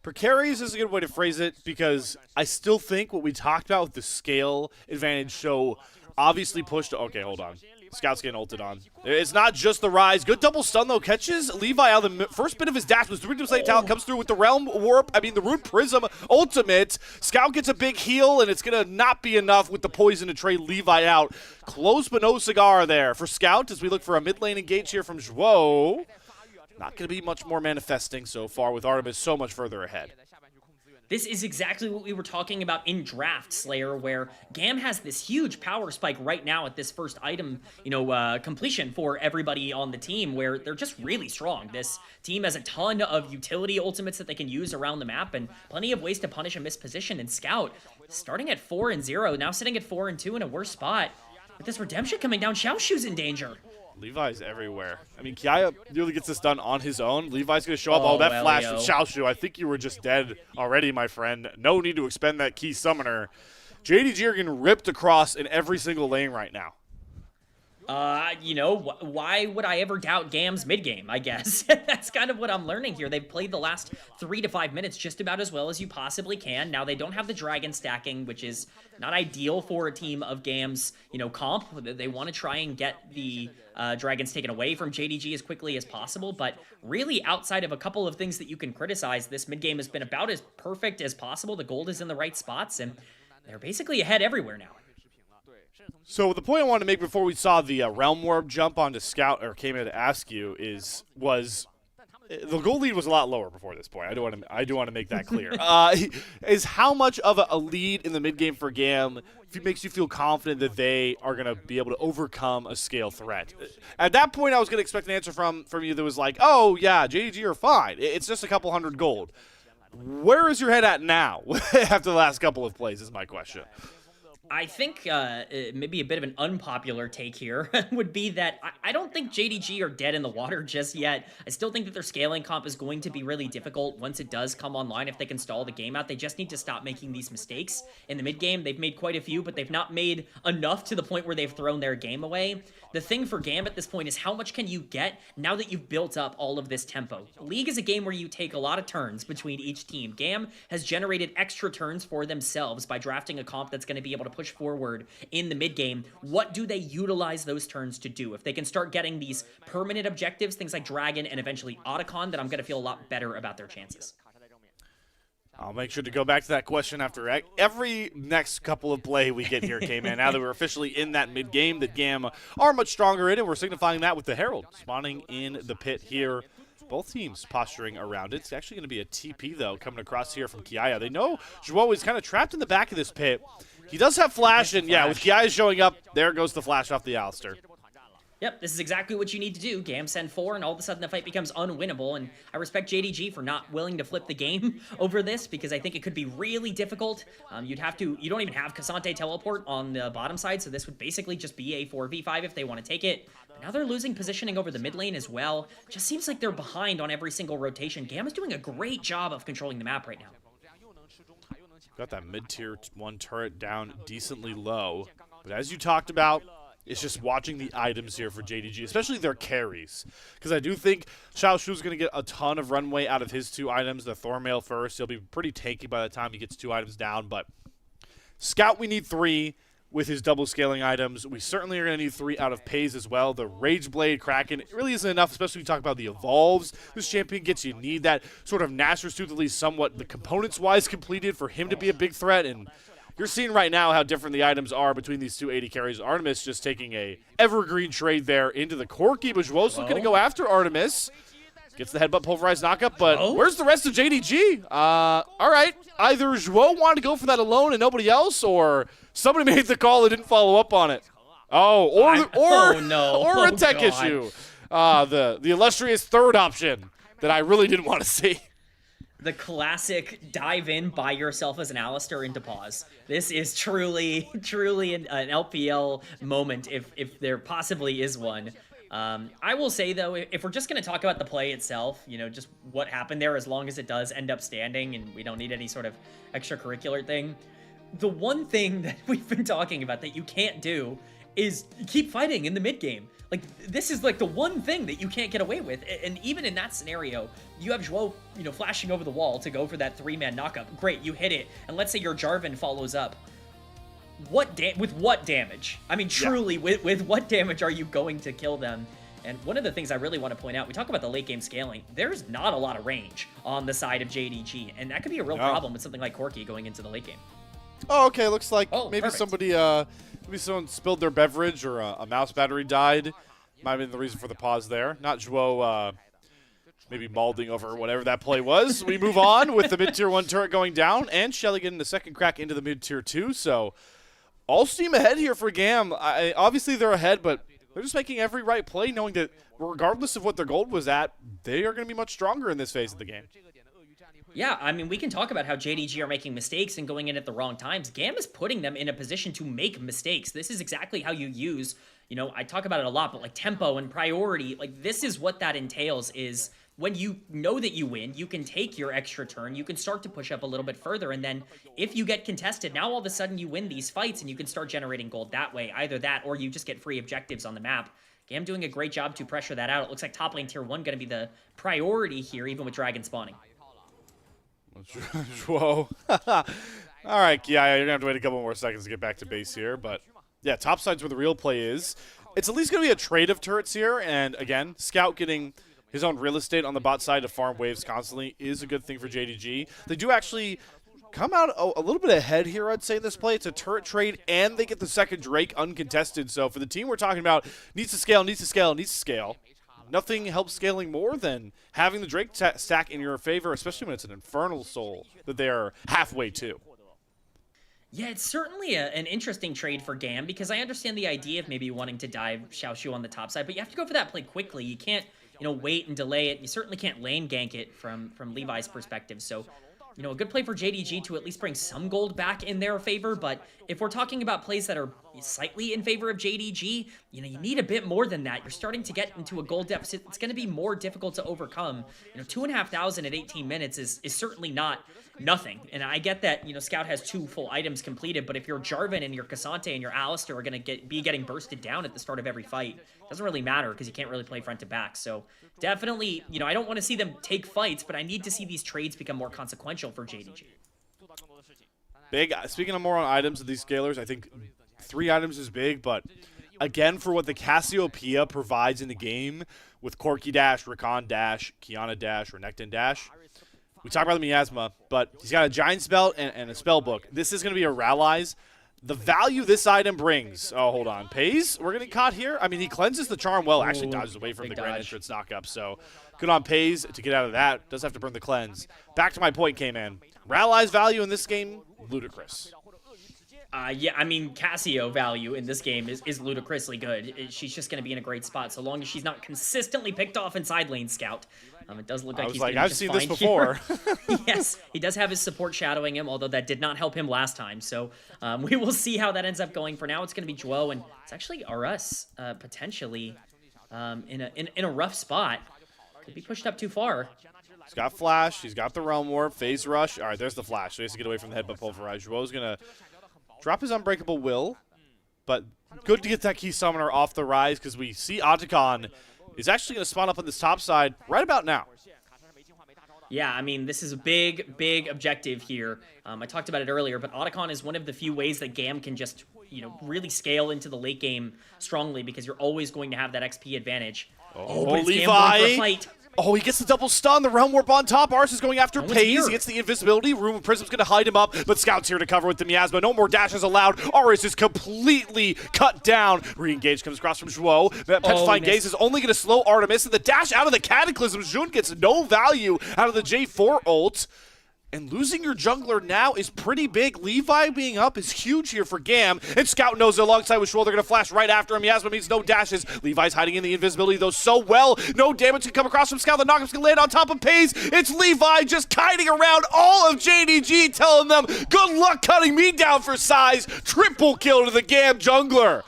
Speaker 1: Precarious is a good way to phrase it, because I still think what we talked about with the scale advantage so obviously pushed. Okay, hold on. Scout's getting ulted on. It's not just the rise. Good double stun, though. Catches Levi out of the first bit of his dash. Was 3-2 talent. Comes through with the Realm Warp. The Rune Prism ultimate. Scout gets a big heal, and it's going to not be enough with the poison to trade Levi out. Close but no cigar there for Scout as we look for a mid lane engage here from Zhuo. Not going to be much more manifesting so far with Artemis so much further ahead.
Speaker 2: This is exactly what we were talking about in Draft, Slayer, where GAM has this huge power spike right now at this first item, completion for everybody on the team, where they're just really strong. This team has a ton of utility ultimates that they can use around the map, and plenty of ways to punish a misposition. And Scout, starting at 4-0, now sitting at 4-2 in a worse spot. With this redemption coming down, Xiaoxu's in danger.
Speaker 1: Levi's everywhere. Kiaya nearly gets this done on his own. Levi's going to show up. Oh, that
Speaker 2: Elio.
Speaker 1: flash from Xiaoxu. I think you were just dead already, my friend. No need to expend that key summoner. JDG are getting ripped across in every single lane right now.
Speaker 2: Why would I ever doubt GAM's mid-game, I guess? That's kind of what I'm learning here. They've played the last 3 to 5 minutes just about as well as you possibly can. Now, they don't have the dragon stacking, which is not ideal for a team of GAM's, comp. They want to try and get the dragons taken away from JDG as quickly as possible, but really outside of a couple of things that you can criticize, this mid-game has been about as perfect as possible. The gold is in the right spots, and they're basically ahead everywhere now.
Speaker 1: So the point I wanted to make before we saw the Realm Warp jump onto Scout, or came in to ask you, was the gold lead was a lot lower before this point. I do want to make that clear. Is how much of a lead in the mid game for GAM makes you feel confident that they are going to be able to overcome a scale threat? At that point, I was going to expect an answer from you that was like, oh yeah, JDG are fine. It's just a couple hundred gold. Where is your head at now after the last couple of plays is my question.
Speaker 2: I think maybe a bit of an unpopular take here would be that I don't think JDG are dead in the water just yet. I still think that their scaling comp is going to be really difficult once it does come online. If they can stall the game out, they just need to stop making these mistakes. In the mid game, they've made quite a few, but they've not made enough to the point where they've thrown their game away. The thing for GAM at this point is how much can you get now that you've built up all of this tempo? League is a game where you take a lot of turns between each team. GAM has generated extra turns for themselves by drafting a comp that's going to be able to push forward in the mid game. What do they utilize those turns to do? If they can start getting these permanent objectives, things like Dragon and eventually Otacon, then I'm going to feel a lot better about their chances.
Speaker 1: I'll make sure to go back to that question after every next couple of play we get here, Kman. Now that we're officially in that mid-game, that GAM are much stronger in it. We're signifying that with the Herald spawning in the pit here. Both teams posturing around it. It's actually going to be a TP, though, coming across here from Kiaya. They know Zhuo is kind of trapped in the back of this pit. He does have flash, and yeah, with Kiaya showing up, there goes the flash off the Alistair.
Speaker 2: Yep, this is exactly what you need to do. GAM send 4, and all of a sudden the fight becomes unwinnable, and I respect JDG for not willing to flip the game over this, because I think it could be really difficult. You don't even have Cassante teleport on the bottom side, so this would basically just be a 4v5 if they want to take it. But now they're losing positioning over the mid lane as well. Just seems like they're behind on every single rotation. GAM is doing a great job of controlling the map right now.
Speaker 1: Got that mid-tier 1 turret down decently low, but as you talked about, it's just watching the items here for JDG, especially their carries. Because I do think Xiaoxu is going to get a ton of runway out of his 2 items. The Thormail first. He'll be pretty tanky by the time he gets 2 items down. But Scout, we need 3 with his double scaling items. We certainly are going to need 3 out of Peyz as well. The Rage Blade, Kraken, it really isn't enough, especially when you talk about the Evolves this champion gets. You need that sort of Nasher's Tooth, at least somewhat the components-wise completed for him to be a big threat. And you're seeing right now how different the items are between these 2 AD carries. Artemis just taking a evergreen trade there into the Corki, but Zhuo's going to go after Artemis. Gets the headbutt pulverized knockup, but
Speaker 2: Oh?
Speaker 1: where's the rest of JDG? All right, either Zhuo wanted to go for that alone and nobody else, or somebody made the call and didn't follow up on it. Oh, or
Speaker 2: oh, no.
Speaker 1: or a
Speaker 2: Oh,
Speaker 1: tech
Speaker 2: God.
Speaker 1: issue. The illustrious third option that I really didn't want to see.
Speaker 2: The classic dive in by yourself as an Alistair into pause. This is truly an LPL moment, if there possibly is one. I will say, though, if we're just going to talk about the play itself, you know, just what happened there, as long as it does end up standing and we don't need any sort of extracurricular thing, the one thing that we've been talking about that you can't do is keep fighting in the mid game. Like, this is like the one thing that you can't get away with. And even in that scenario, you have Zhuo, you know, flashing over the wall to go for that 3-man knockup. Great, you hit it. And let's say your Jarvan follows up. With what damage? I mean, truly, with what damage are you going to kill them? And one of the things I really want to point out, we talk about the late game scaling. There's not a lot of range on the side of JDG, and that could be a real problem with something like Corki going into the late game.
Speaker 1: Oh, okay. Looks like maybe
Speaker 2: perfect.
Speaker 1: maybe someone spilled their beverage or a mouse battery died. Might have been the reason for the pause there. Not Zhuo maybe mauling over whatever that play was. We move on with the mid-tier 1 turret going down, and Shelly getting the second crack into the mid-tier 2. So all steam ahead here for GAM. Obviously, they're ahead, but they're just making every right play, knowing that regardless of what their gold was at, they are going to be much stronger in this phase of the game.
Speaker 2: Yeah, I mean, we can talk about how JDG are making mistakes and going in at the wrong times. GAM is putting them in a position to make mistakes. This is exactly how you use, you know, I talk about it a lot, but like tempo and priority, like this is what that entails is when you know that you win, you can take your extra turn, you can start to push up a little bit further, and then if you get contested, now all of a sudden you win these fights and you can start generating gold that way. Either that or you just get free objectives on the map. GAM doing a great job to pressure that out. It looks like top lane tier 1 going to be the priority here, even with Dragon spawning.
Speaker 1: Whoa. All right, Kiaya, you're going to have to wait a couple more seconds to get back to base here. But, yeah, top side's where the real play is. It's at least going to be a trade of turrets here. And, again, Scout getting his own real estate on the bot side to farm waves constantly is a good thing for JDG. They do actually come out a little bit ahead here, I'd say, in this play. It's a turret trade, and they get the second Drake uncontested. So, for the team we're talking about, needs to scale, needs to scale, needs to scale. Nothing helps scaling more than having the Drake stack in your favor, especially when it's an Infernal Soul that they're halfway to.
Speaker 2: Yeah, it's certainly an interesting trade for GAM because I understand the idea of maybe wanting to dive Xiaoxu on the top side, but you have to go for that play quickly. You can't, you know, wait and delay it. You certainly can't lane gank it from Levi's perspective. So, you know, a good play for JDG to at least bring some gold back in their favor, but if we're talking about plays that are slightly in favor of JDG, you know, you need a bit more than that. You're starting to get into a gold deficit. It's going to be more difficult to overcome. You know, 2,500 at 18 minutes is certainly not nothing. And I get that, you know, Scout has 2 full items completed, but if your Jarvan and your Cassante and your Alistair are going to be getting bursted down at the start of every fight, it doesn't really matter because you can't really play front to back. So definitely, you know, I don't want to see them take fights, but I need to see these trades become more consequential for JDG.
Speaker 1: Big. Speaking of more on items of these scalers, I think 3 items is big, but again, for what the Cassiopeia provides in the game with Corki Dash, Rakan Dash, Kiana Dash, Renekton Dash, we talk about the Miasma, but he's got a Giant Spell and a Spell Book. This is going to be a Rallies. The value this item brings. Oh, hold on. Peyz, we're getting caught here. I mean, he cleanses the charm well. Actually dodges away from the Grand Entrance knockup. So good on Peyz to get out of that. Does have to burn the cleanse. Back to my point, Kman. Rallies value in this game, ludicrous.
Speaker 2: Yeah, I mean, Cassio value in this game is ludicrously good. She's just going to be in a great spot so long as she's not consistently picked off in side lane Scout. It does look like he's doing
Speaker 1: I've
Speaker 2: just
Speaker 1: seen
Speaker 2: fine
Speaker 1: this before.
Speaker 2: Yes, he does have his support shadowing him, although that did not help him last time. So we will see how that ends up going. For now, it's going to be Zhuo, and it's actually Aress potentially in a rough spot. Could be pushed up too far.
Speaker 1: He's got Flash. He's got the Realm Warp. Phase Rush. All right, there's the Flash. So he has to get away from the Headbutt Pulverize. Zhuo's going to drop his Unbreakable Will, but good to get that Key Summoner off the rise because we see Otacon is actually going to spawn up on this top side right about now.
Speaker 2: Yeah, I mean, this is a big, big objective here. I talked about it earlier, but Otacon is one of the few ways that GAM can just, you know, really scale into the late game strongly because you're always going to have that XP advantage.
Speaker 1: Oh,
Speaker 2: but it's
Speaker 1: Levi.
Speaker 2: GAM going for a fight.
Speaker 1: Oh, he gets the double stun, the Realm Warp on top. Aress is going after
Speaker 2: one's
Speaker 1: Peyz.
Speaker 2: here.
Speaker 1: He gets the invisibility. Room of Prism's going to hide him up, but Scout's here to cover with the miasma. No more dashes allowed. Aress is completely cut down. Re-engage comes across from Zhuo. Petrifying Gaze is only going to slow Artemis, and the dash out of the Cataclysm. Jun gets no value out of the J4 ult. And losing your jungler now is pretty big. Levi being up is huge here for GAM. And Scout knows it alongside with Schwol. They're going to flash right after him. Miasma means no dashes. Levi's hiding in the invisibility, though, so well. No damage can come across from Scout. The knockup's going to land on top of Peyz. It's Levi just kiting around all of JDG, telling them, good luck cutting me down for size. Triple kill to the GAM jungler.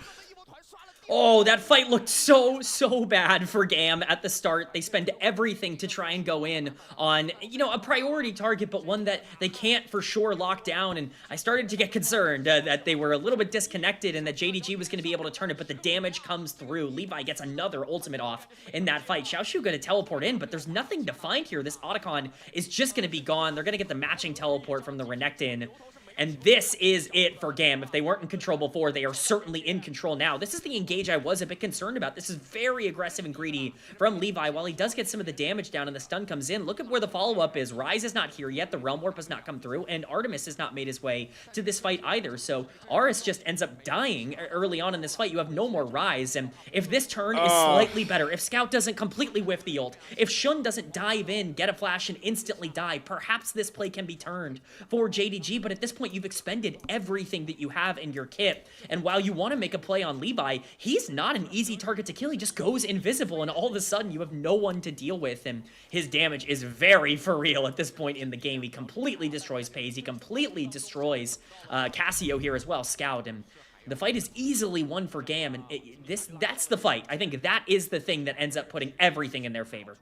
Speaker 2: Oh, that fight looked so bad for GAM at the start. They spend everything to try and go in on, you know, a priority target, but one that they can't for sure lock down. And I started to get concerned that they were a little bit disconnected and that JDG was going to be able to turn it, but the damage comes through. Levi gets another ultimate off in that fight. Xiaoxu going to teleport in, but there's nothing to find here. This Otacon is just going to be gone. They're going to get the matching teleport from the Renekton. And this is it for GAM. If they weren't in control before, they are certainly in control now. This is the engage I was a bit concerned about. This is very aggressive and greedy from Levi. While he does get some of the damage down and the stun comes in, look at where the follow-up is. Ryze is not here yet. The Realm Warp has not come through. And Artemis has not made his way to this fight either. So Aress just ends up dying early on in this fight. You have no more Ryze. And if this turn is slightly better, if Scout doesn't completely whiff the ult, if Shun doesn't dive in, get a flash, and instantly die, perhaps this play can be turned for JDG. But at this point, you've expended everything that you have in your kit, and while you want to make a play on Levi, he's not an easy target to kill. He just goes invisible, and all of a sudden you have no one to deal with, and his damage is very for real at this point in the game. He completely destroys Peyz. He completely destroys Cassio here as well, Scout, and the fight is easily won for GAM, and that's the fight. I think that is the thing that ends up putting everything in their favor.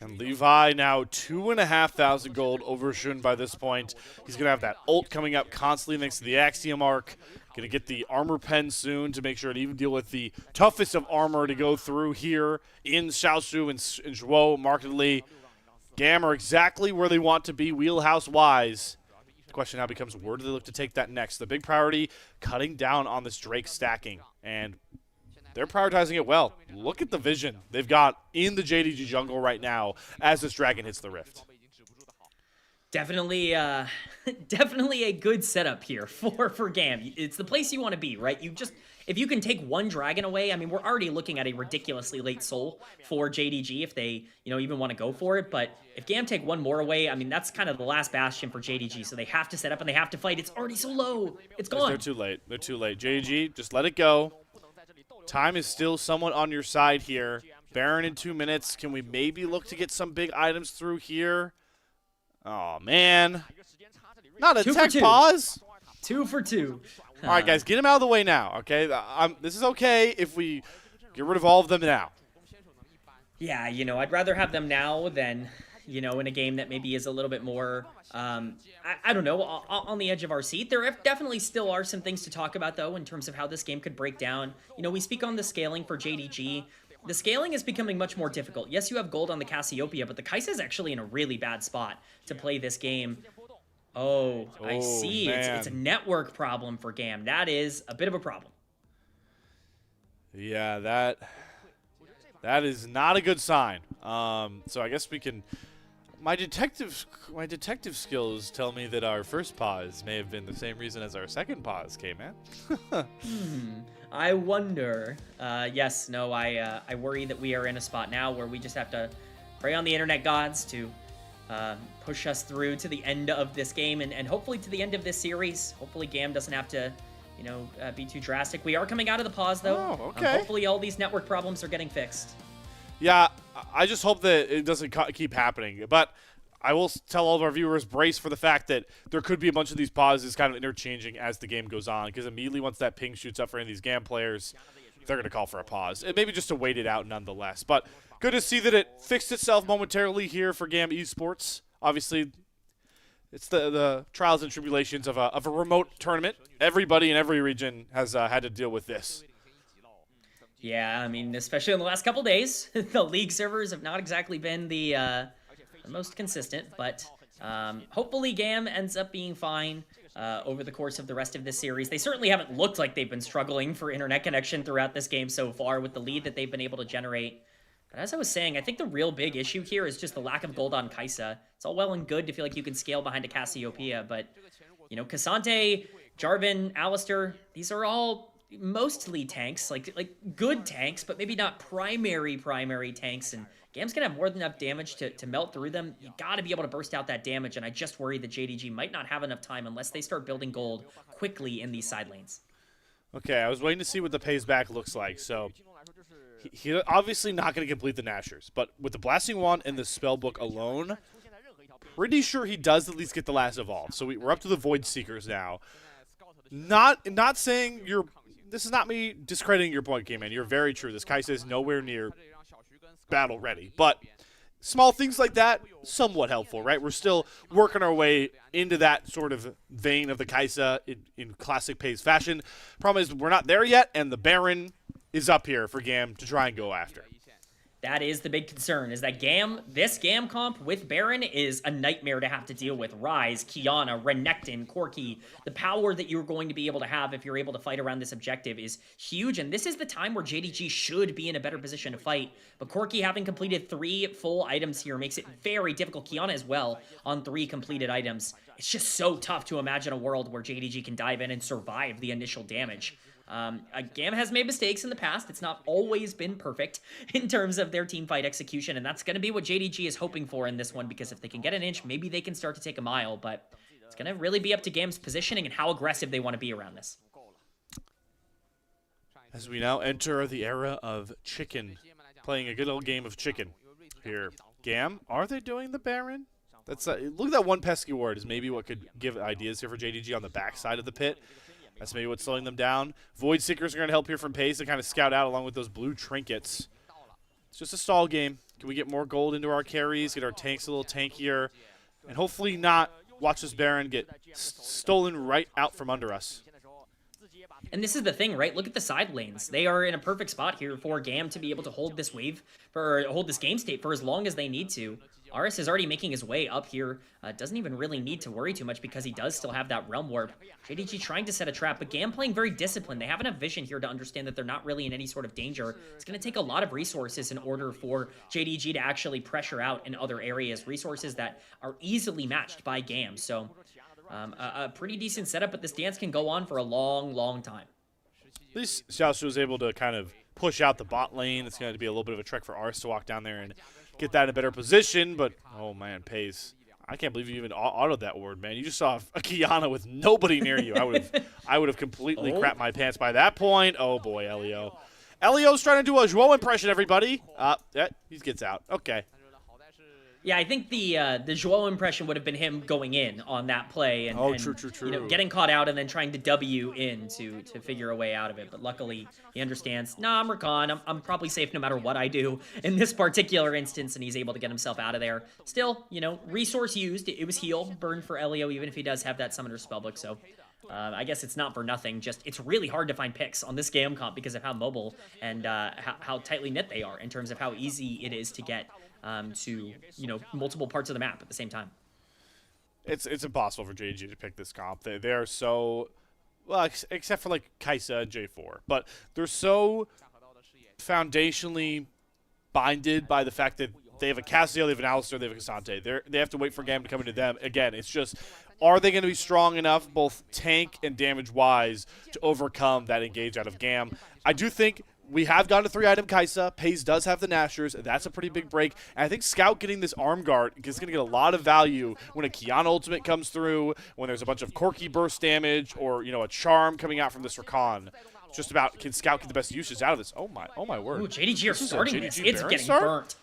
Speaker 1: And Levi now 2,500 gold over Shun by this point. He's going to have that ult coming up constantly next to the Axiom arc. Going to get the armor pen soon to make sure to even deal with the toughest of armor to go through here in Xiaoxu and Zhuo markedly. GAM are exactly where they want to be wheelhouse-wise. The question now becomes, where do they look to take that next? The big priority, cutting down on this Drake stacking. And they're prioritizing it well. Look at the vision they've got in the JDG jungle right now as this dragon hits the rift.
Speaker 2: Definitely, definitely a good setup here for GAM. It's the place you want to be, right? If you can take one dragon away, I mean, we're already looking at a ridiculously late soul for JDG if they, even want to go for it. But if GAM take one more away, I mean, that's kind of the last bastion for JDG. So they have to set up and they have to fight. It's already so low. It's gone.
Speaker 1: They're too late. They're too late. JDG, just let it go. Time is still somewhat on your side here. Baron in 2 minutes. Can we maybe look to get some big items through here? Oh, man. Not a tech pause.
Speaker 2: 2 for 2.
Speaker 1: All right, guys, get him out of the way now, okay? This is okay if we get rid of all of them now.
Speaker 2: Yeah, I'd rather have them now than, in a game that maybe is a little bit more, I don't know, on the edge of our seat. There definitely still are some things to talk about, though, in terms of how this game could break down. We speak on the scaling for JDG. The scaling is becoming much more difficult. Yes, you have gold on the Cassiopeia, but the Kai'Sa is actually in a really bad spot to play this game. Oh, I see. It's a network problem for GAM. That is a bit of a problem.
Speaker 1: Yeah, that is not a good sign. So I guess we can... My detective skills tell me that our first pause may have been the same reason as our second pause, Kman.
Speaker 2: I wonder. Yes, no, I worry that we are in a spot now where we just have to pray on the internet gods to push us through to the end of this game and hopefully to the end of this series. Hopefully GAM doesn't have to, be too drastic. We are coming out of the pause, though.
Speaker 1: Oh, okay.
Speaker 2: Hopefully all these network problems are getting fixed.
Speaker 1: Yeah, I just hope that it doesn't keep happening. But I will tell all of our viewers, brace for the fact that there could be a bunch of these pauses kind of interchanging as the game goes on. Because immediately once that ping shoots up for any of these GAM players, they're going to call for a pause. And maybe just to wait it out nonetheless. But good to see that it fixed itself momentarily here for GAM Esports. Obviously, it's the trials and tribulations of a remote tournament. Everybody in every region has had to deal with this.
Speaker 2: Yeah, I mean, especially in the last couple days, the league servers have not exactly been the most consistent, but hopefully GAM ends up being fine over the course of the rest of this series. They certainly haven't looked like they've been struggling for internet connection throughout this game so far with the lead that they've been able to generate. But as I was saying, I think the real big issue here is just the lack of gold on Kai'Sa. It's all well and good to feel like you can scale behind a Cassiopeia, but, you know, K'Sante, Jarvan, Alistar, these are all mostly tanks, like good tanks, but maybe not primary tanks, and GAM's gonna have more than enough damage to melt through them. You gotta be able to burst out that damage, and I just worry that JDG might not have enough time unless they start building gold quickly in these side lanes.
Speaker 1: Okay, I was waiting to see what the Peyz back looks like, so he's obviously not going to complete the Nashers, but with the Blasting Wand and the Spellbook alone, pretty sure he does at least get the last evolve. So we're up to the Void Seekers now. Not saying you're... This is not me discrediting your point, Kman. You're very true. This Kai'Sa is nowhere near battle ready, but small things like that, somewhat helpful, right? We're still working our way into that sort of vein of the Kai'Sa in classic Peyz fashion. Problem is we're not there yet, and the Baron is up here for GAM to try and go after.
Speaker 2: That is the big concern, is that this GAM comp with Baron is a nightmare to have to deal with. Ryze, Kiana, Renekton, Corki, the power that you're going to be able to have if you're able to fight around this objective is huge, and this is the time where JDG should be in a better position to fight. But Corki, having completed 3 full items here, makes it very difficult. Kiana as well on 3 completed items. It's just so tough to imagine a world where JDG can dive in and survive the initial damage. GAM has made mistakes in the past. It's not always been perfect in terms of their team fight execution, and that's going to be what JDG is hoping for in this one, because if they can get an inch, maybe they can start to take a mile, but it's going to really be up to GAM's positioning and how aggressive they want to be around this.
Speaker 1: As we now enter the era of chicken, playing a good old game of chicken here. GAM, are they doing the Baron? That's look at that one pesky word is maybe what could give ideas here for JDG on the backside of the pit. That's maybe what's slowing them down. Void Seekers are going to help here from Peyz to kind of scout out along with those blue trinkets. It's just a stall game. Can we get more gold into our carries, get our tanks a little tankier, and hopefully not watch this Baron get stolen right out from under us?
Speaker 2: And this is the thing, right? Look at the side lanes. They are in a perfect spot here for GAM to be able to hold this wave, or hold this game state for as long as they need to. Aress is already making his way up here. Doesn't even really need to worry too much because he does still have that Realm Warp. JDG trying to set a trap, but GAM playing very disciplined. They have enough vision here to understand that they're not really in any sort of danger. It's going to take a lot of resources in order for JDG to actually pressure out in other areas. Resources that are easily matched by GAM. So a pretty decent setup, but this dance can go on for a long, long time.
Speaker 1: At least Xiaoxu was able to kind of push out the bot lane. It's going to be a little bit of a trek for Aress to walk down there and get that in a better position, but oh man, Peyz. I can't believe you even autoed that word, man. You just saw a Kiana with nobody near you. I would have completely crapped my pants by that point. Oh boy, Elio. Elio's trying to do a Joao impression, everybody. Yeah, he gets out. Okay.
Speaker 2: Yeah, I think the Joao impression would have been him going in on that play and,
Speaker 1: true.
Speaker 2: You know, getting caught out and then trying to W in to figure a way out of it. But luckily, he understands, nah, I'm Rakan. I'm probably safe no matter what I do in this particular instance, and he's able to get himself out of there. Still, you know, resource used. It was heal, burn for Elio, even if he does have that Summoner's Spellbook, so... I guess it's not for nothing, just it's really hard to find picks on this GAM comp because of how mobile and how tightly knit they are in terms of how easy it is to get to, you know, multiple parts of the map at the same time.
Speaker 1: It's impossible for JDG to pick this comp. They are so, well, except for like Kai'Sa and J4, but they're so foundationally binded by the fact that they have a Cassio, they have an Alistar, they have a K'Sante. They have to wait for GAM to come into them. Again, it's just, are they going to be strong enough, both tank and damage-wise, to overcome that engage out of GAM? I do think we have gone to 3-item Kai'Sa. Peyz does have the Nashers. That's a pretty big break. And I think Scout getting this arm guard is going to get a lot of value when a Kiana ultimate comes through, when there's a bunch of Corki burst damage, or, you know, a charm coming out from this Rakan. It's just about, can Scout get the best usage out of this? Oh my word.
Speaker 2: Ooh, JDG are starting this. It's
Speaker 1: Baron
Speaker 2: getting
Speaker 1: start?
Speaker 2: burnt.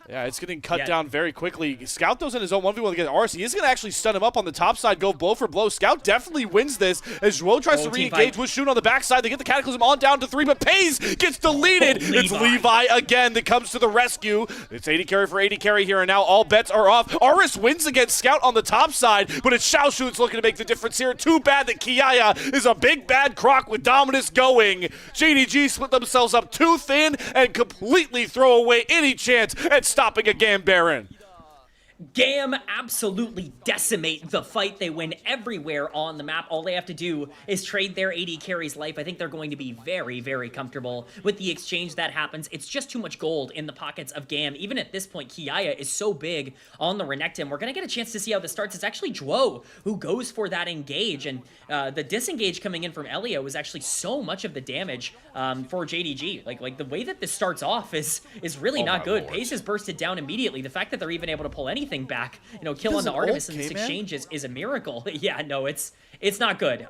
Speaker 1: Yeah, it's getting cut down very quickly. Scout those in his own 1v1 against Aress. He is going to actually stun him up on the top side, go blow for blow. Scout definitely wins this as Joao tries to re-engage with Shun on the backside. They get the Cataclysm on down to 3, but Peyz gets deleted. It's Levi again that comes to the rescue. It's 80 carry for 80 carry here, and now all bets are off. Aress wins against Scout on the top side, but it's Xiaoxu that's looking to make the difference here. Too bad that Kiaya is a big bad croc with Dominus going. JDG split themselves up too thin and completely throw away any chance at stopping a GAM Baron.
Speaker 2: GAM absolutely decimate the fight. They win everywhere on the map. All they have to do is trade their AD carry's life. I think they're going to be very, very comfortable with the exchange that happens. It's just too much gold in the pockets of GAM. Even at this point, Kiaya is so big on the Renekton. We're going to get a chance to see how this starts. It's actually Douyu who goes for that engage, and the disengage coming in from Elio is actually so much of the damage for JDG. Like the way that this starts off is really not good. Peyz is bursted down immediately. The fact that they're even able to pull anything back, kill on the Artemis in this exchange is a miracle. Yeah, no, it's not good.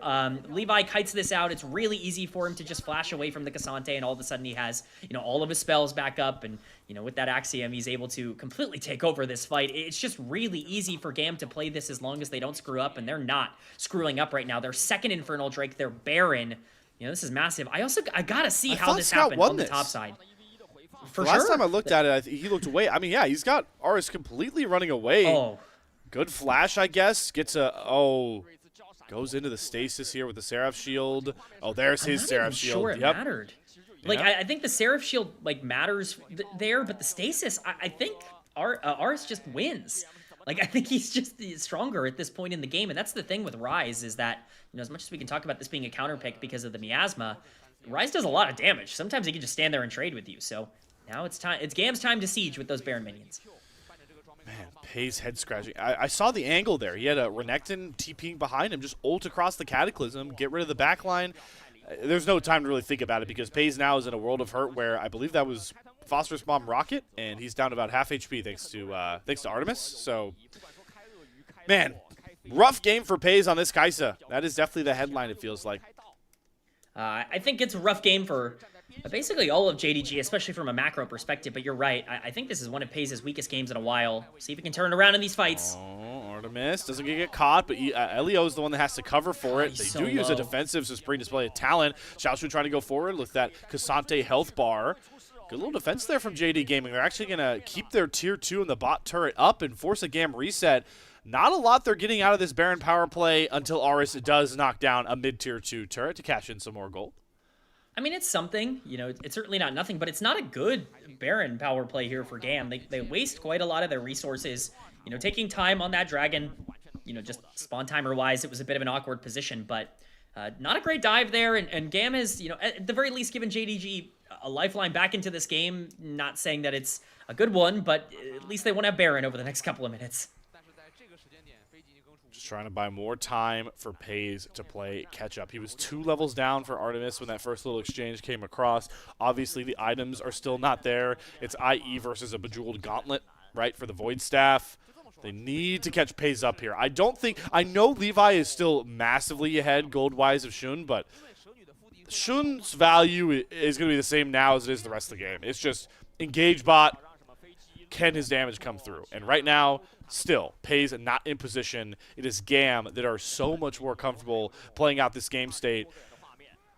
Speaker 2: Levi kites this out. It's really easy for him to just flash away from the Cassante, and all of a sudden he has, all of his spells back up, and, with that Axiom, he's able to completely take over this fight. It's just really easy for GAM to play this as long as they don't screw up, and they're not screwing up right now. Their second Infernal Drake, their Baron. This is massive. I gotta see how this happened on the top side. For
Speaker 1: Last time I looked at it, he looked away. I mean, yeah, he's got Aress completely running away.
Speaker 2: Oh.
Speaker 1: Good flash, I guess. Gets a... Oh. Goes into the stasis here with the Seraph Shield. Oh, there's his Seraph Shield.
Speaker 2: Sure, it mattered. Like, I think the Seraph Shield, matters there, but the stasis, I think Aress just wins. Like, I think he's just stronger at this point in the game, and that's the thing with Ryze, is that, as much as we can talk about this being a counter pick because of the miasma, Ryze does a lot of damage. Sometimes he can just stand there and trade with you, so... Now it's time. It's GAM's time to siege with those Baron minions.
Speaker 1: Man, Peyz head scratching. I saw the angle there. He had a Renekton TPing behind him, just ult across the Cataclysm, get rid of the backline. There's no time to really think about it because Peyz now is in a world of hurt where I believe that was Phosphorus Bomb Rocket, and he's down to about half HP thanks to Artemis. So, man, rough game for Peyz on this Kaisa. That is definitely the headline, it feels like.
Speaker 2: I think it's a rough game for basically all of JDG, especially from a macro perspective, but you're right. I think this is one of Peyz's weakest games in a while. See if he can turn it around in these fights.
Speaker 1: Oh, Artemis doesn't get caught, but Elio is the one that has to cover for it. They do use a defensive supreme display of talent. Xiaoxu trying to go forward with that Cassante health bar. Good little defense there from JD Gaming. They're actually going to keep their tier 2 in the bot turret up and force a GAM reset. Not a lot they're getting out of this Baron power play until Aress does knock down a mid-tier 2 turret to cash in some more gold.
Speaker 2: I mean, it's something. It's certainly not nothing, but it's not a good Baron power play here for GAM. They waste quite a lot of their resources, taking time on that dragon, just spawn timer-wise, it was a bit of an awkward position, but not a great dive there, and GAM has, at the very least given JDG a lifeline back into this game. Not saying that it's a good one, but at least they won't have Baron over the next couple of minutes.
Speaker 1: Just trying to buy more time for Peyz to play catch-up. He was 2 levels down for Artemis when that first little exchange came across. Obviously, the items are still not there. It's IE versus a Bejeweled Gauntlet, right, for the Void Staff. They need to catch Peyz up here. I know Levi is still massively ahead gold-wise of Xun, but Xun's value is going to be the same now as it is the rest of the game. It's just engage bot, can his damage come through? And right now, still, Peyz not in position. It is GAM that are so much more comfortable playing out this game state.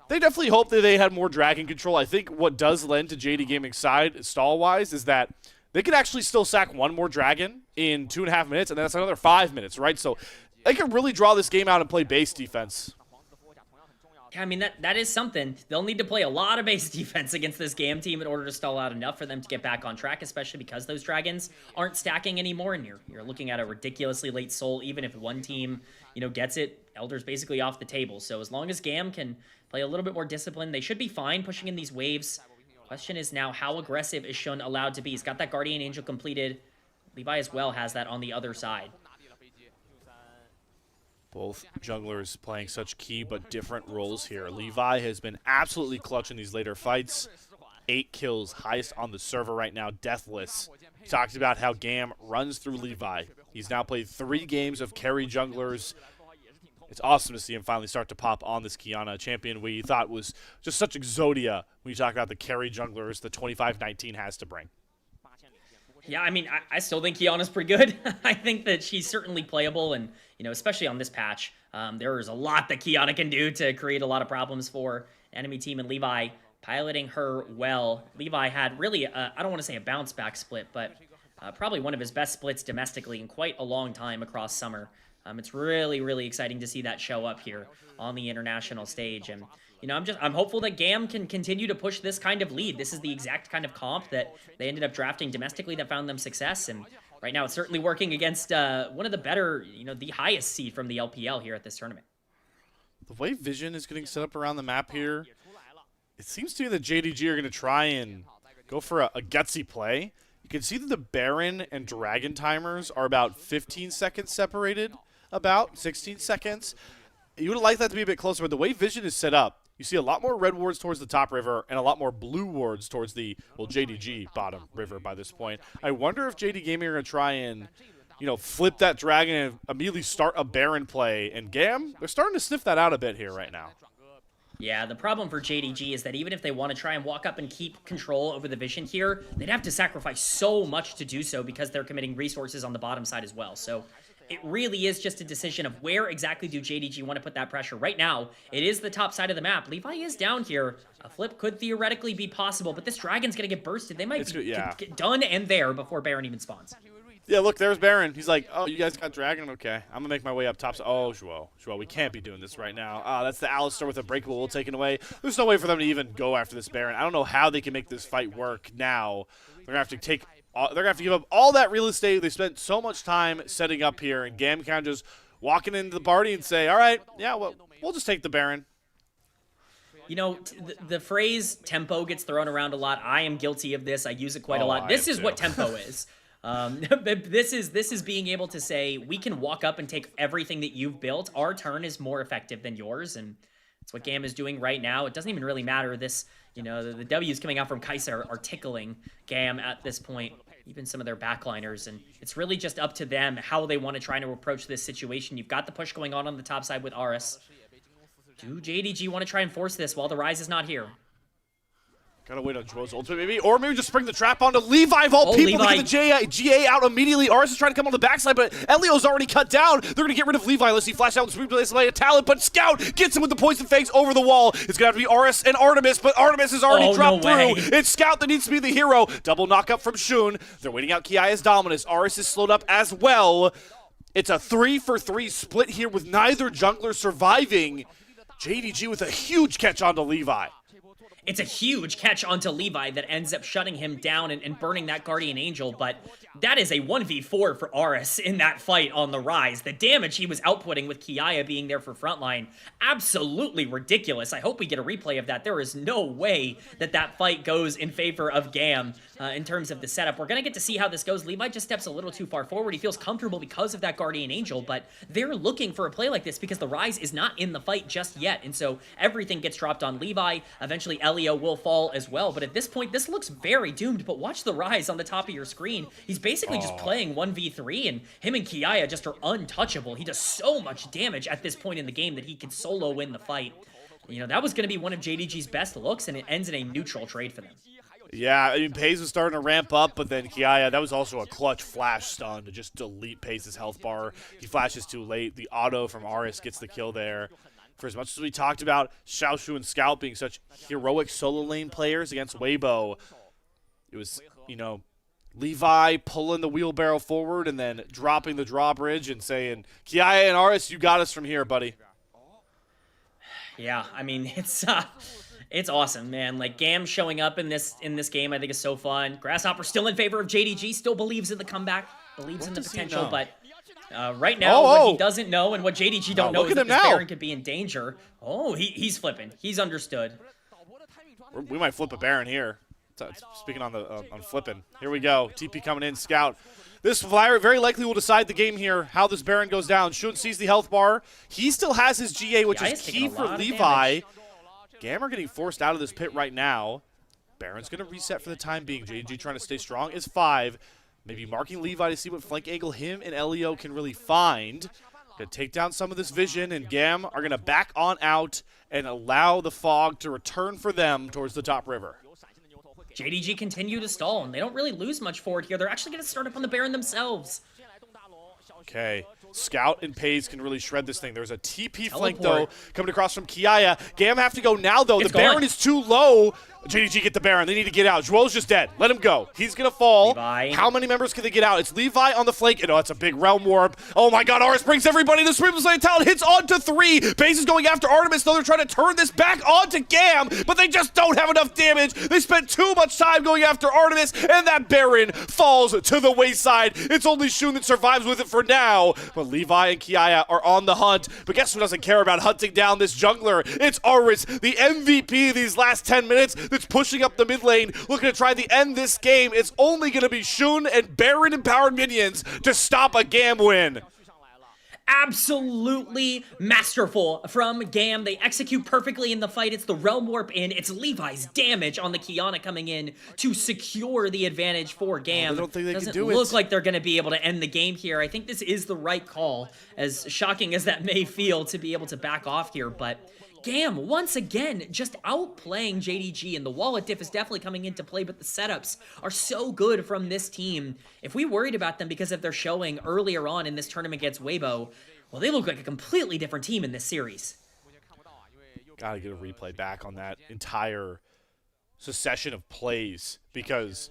Speaker 1: They definitely hope that they had more dragon control. I think what does lend to JD Gaming's side, stall-wise, is that they could actually still sack one more dragon in 2.5 minutes, and then that's another 5 minutes, right? So they can really draw this game out and play base defense.
Speaker 2: Yeah, I mean, that is something. They'll need to play a lot of base defense against this GAM team in order to stall out enough for them to get back on track, especially because those dragons aren't stacking anymore, and you're looking at a ridiculously late soul. Even if one team, gets it, Elder's basically off the table. So as long as GAM can play a little bit more disciplined, they should be fine pushing in these waves. Question is now, how aggressive is Xun allowed to be? He's got that Guardian Angel completed. Levi as well has that on the other side.
Speaker 1: Both junglers playing such key but different roles here. Levi has been absolutely clutch in these later fights. 8 kills, highest on the server right now, deathless. He talked about how GAM runs through Levi. He's now played 3 games of carry junglers. It's awesome to see him finally start to pop on this Kiana champion we thought was just such exodia when you talk about the carry junglers the 25-19 has to bring.
Speaker 2: Yeah, I mean, I still think Kiana's pretty good. I think that she's certainly playable, and, especially on this patch, there is a lot that Kiana can do to create a lot of problems for enemy team, and Levi piloting her well. Levi had really, I don't want to say a bounce back split, but probably one of his best splits domestically in quite a long time across summer. It's really, really exciting to see that show up here on the international stage, and I'm hopeful that GAM can continue to push this kind of lead. This is the exact kind of comp that they ended up drafting domestically that found them success, and right now it's certainly working against one of the better, the highest seed from the LPL here at this tournament.
Speaker 1: The way Vision is getting set up around the map here, it seems to me that JDG are going to try and go for a gutsy play. You can see that the Baron and Dragon timers are about 15 seconds separated, about 16 seconds. You would like that to be a bit closer, but the way Vision is set up, you see a lot more red wards towards the top river and a lot more blue wards towards the, well, JDG bottom river by this point. I wonder if JD Gaming are going to try and, flip that Dragon and immediately start a Baron play. And GAM, they're starting to sniff that out a bit here right now.
Speaker 2: Yeah, the problem for JDG is that even if they want to try and walk up and keep control over the Vision here, they'd have to sacrifice so much to do so because they're committing resources on the bottom side as well. So it really is just a decision of where exactly do JDG want to put that pressure. Right now, it is the top side of the map. Levi is down here. A flip could theoretically be possible, but this Dragon's going to get bursted. They might get done and there before Baron even spawns.
Speaker 1: Yeah, look, there's Baron. He's like, oh, you guys got Dragon? Okay, I'm going to make my way up top. Oh, Joel, we can't be doing this right now. That's the Alistar with a breakable ult taken away. There's no way for them to even go after this Baron. I don't know how they can make this fight work now. They're going to have to give up all that real estate. They spent so much time setting up here, and GAM kind of just walking into the party and say, all right, yeah, well, we'll just take the Baron.
Speaker 2: The phrase tempo gets thrown around a lot. I am guilty of this. I use it quite a lot. This is what tempo is. This is being able to say, we can walk up and take everything that you've built. Our turn is more effective than yours, and that's what GAM is doing right now. It doesn't even really matter. This, the W's coming out from Kai'Sa are tickling GAM at this point, even some of their backliners, and it's really just up to them how they want to try to approach this situation. You've got the push going on the top side with Aress. Do JDG want to try and force this while the Rise is not here?
Speaker 1: Gotta wait on Joel's ultimate, maybe. Or maybe just spring the trap onto Levi of all people
Speaker 2: Levi.
Speaker 1: to get the GA out immediately. Aress is trying to come on the backside, but Elio's already cut down. They're gonna get rid of Levi unless he flashed out with a talent, but Scout gets him with the poison fangs over the wall. It's gonna have to be Aress and Artemis, but Artemis has already dropped through. It's Scout that needs to be the hero. Double knockup from Shun. They're waiting out Kiaya's dominance. Aress is slowed up as well. It's a 3-for-3 split here with neither jungler surviving. JDG with a huge catch onto Levi.
Speaker 2: It's a huge catch onto Levi that ends up shutting him down and burning that Guardian Angel, but that is a 1v4 for Aress in that fight on the Rise. The damage he was outputting with Kiaya being there for frontline, absolutely ridiculous. I hope we get a replay of that. There is no way that that fight goes in favor of GAM in terms of the setup. We're going to get to see how this goes. Levi just steps a little too far forward. He feels comfortable because of that Guardian Angel, but they're looking for a play like this because the Rise is not in the fight just yet, and so everything gets dropped on Levi. Eventually, Elio will fall as well, but at this point, this looks very doomed, but watch the Rise on the top of your screen. He's basically just playing 1v3, and him and Kiaya just are untouchable. He does so much damage at this point in the game that he can solo win the fight. That was going to be one of JDG's best looks, and it ends in a neutral trade for them.
Speaker 1: Yeah, I mean, Peyz was starting to ramp up, but then Kiaya, that was also a clutch flash stun to just delete Peyz's health bar. He flashes too late. The auto from Aress gets the kill there. For as much as we talked about Xiaoxu and Scout being such heroic solo lane players against Weibo, it was, Levi pulling the wheelbarrow forward and then dropping the drawbridge and saying, Kiaya and Aress, you got us from here, buddy.
Speaker 2: Yeah, I mean, it's awesome, man. Like, GAM showing up in this game, I think is so fun. Grasshopper still in favor of JDG, still believes in the comeback, believes in the potential, but right now, what he doesn't know and what JDG don't know is that this Baron could be in danger. Oh, he's flipping. He's understood.
Speaker 1: We might flip a Baron here. Speaking on flipping. Here we go. TP coming in, Scout. This flyer very likely will decide the game here, how this Baron goes down. Shun sees the health bar. He still has his GA, which is key for Levi. GAM are getting forced out of this pit right now. Baron's going to reset for the time being. JDG trying to stay strong is 5. Maybe marking Levi to see what flank angle him and Elio can really find. Going to take down some of this vision, and GAM are going to back on out and allow the fog to return for them towards the top river.
Speaker 2: JDG continue to stall, and they don't really lose much forward here. They're actually going to start up on the Baron themselves.
Speaker 1: Okay. Scout and Peyz can really shred this thing. There's a TP flank, though, coming across from Kiaya. GAM have to go now, though. The Baron is too low. JDG get the Baron. They need to get out. Joel's just dead. Let him go. He's going to fall.
Speaker 2: Levi.
Speaker 1: How many members can they get out? It's Levi on the flank. And, oh, it's a big realm warp. Oh, my God. Aress brings everybody to Supreme Slaying Talent. Hits on to 3. Peyz is going after Artemis, though they're trying to turn this back onto GAM, but they just don't have enough damage. They spent too much time going after Artemis, and that Baron falls to the wayside. It's only Shun that survives with it for now. But Levi and Kiaya are on the hunt. But guess who doesn't care about hunting down this jungler? It's Aress, the MVP these last 10 minutes, that's pushing up the mid lane, looking to try to end this game. It's only going to be Shun and Baron empowered minions to stop a GAM win.
Speaker 2: Absolutely masterful from GAM. They execute perfectly in the fight. It's the Realm Warp in. It's Levi's damage on the Kiana coming in to secure the advantage for GAM.
Speaker 1: I don't think they can do
Speaker 2: it. Doesn't look like they're going to be able to end the game here. I think this is the right call, as shocking as that may feel, to be able to back off here, but GAM, once again, just outplaying JDG, and the wallet diff is definitely coming into play, but the setups are so good from this team. If we worried about them because of their showing earlier on in this tournament against Weibo, well, they look like a completely different team in this series.
Speaker 1: Gotta get a replay back on that entire succession of plays, because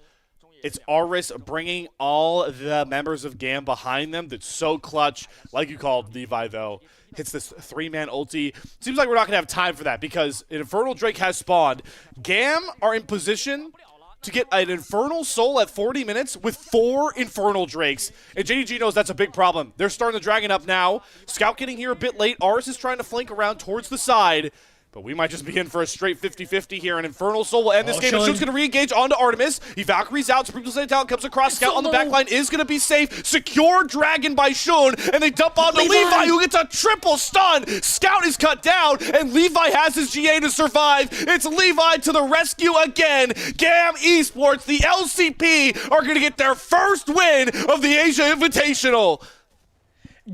Speaker 1: it's Aress bringing all the members of GAM behind them. That's so clutch. Like you called Levi, though, hits this 3-man ulti. Seems like we're not going to have time for that, because an Infernal Drake has spawned. GAM are in position to get an Infernal Soul at 40 minutes with 4 Infernal Drakes. And JDG knows that's a big problem. They're starting the Dragon up now. Scout getting here a bit late. Aress is trying to flank around towards the side. But we might just be in for a straight 50-50 here. An Infernal Soul will end this game. Shun's going to re-engage onto Artemis. He Valkyries out. Supreme Slaying Talent comes across. Scout on the back line is going to be safe. Secure Dragon by Shun. And they dump onto Levi, who gets a triple stun. Scout is cut down. And Levi has his GA to survive. It's Levi to the rescue again. GAM Esports, the LCP, are going to get their first win of the Asia Invitational.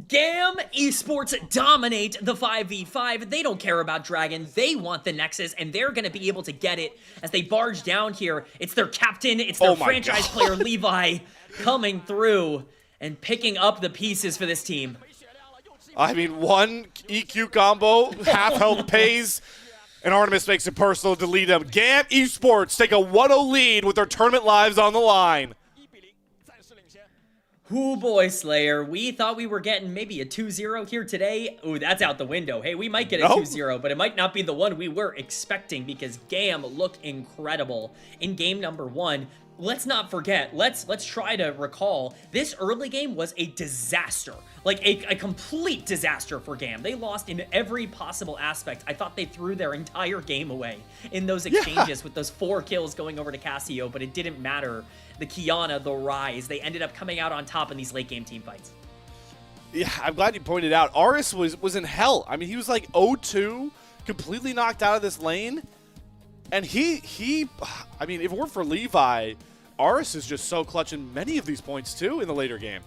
Speaker 2: GAM Esports dominate the 5v5. They don't care about Dragon. They want the Nexus, and they're going to be able to get it as they barge down here. It's their captain. It's their franchise player, Levi, coming through and picking up the pieces for this team.
Speaker 1: I mean, one EQ combo, half health Peyz, and Artemis makes it personal to lead them. GAM Esports take a 1-0 lead with their tournament lives on the line.
Speaker 2: Ooh boy, Slayer, we thought we were getting maybe a 2-0 here today. Ooh, that's out the window. Hey, we might get a 2-0, but it might not be the one we were expecting, because GAM looked incredible in game number 1. Let's not forget, let's try to recall, this early game was a disaster. Like a complete disaster for GAM. They lost in every possible aspect. I thought they threw their entire game away in those exchanges with those 4 kills going over to Cassio, but it didn't matter. The Kiana, the Rise, they ended up coming out on top in these late game team fights.
Speaker 1: Yeah, I'm glad you pointed out. Aress was in hell. I mean, he was like 0-2, completely knocked out of this lane. And I mean, if it weren't for Levi, Aress is just so clutch in many of these points too in the later game.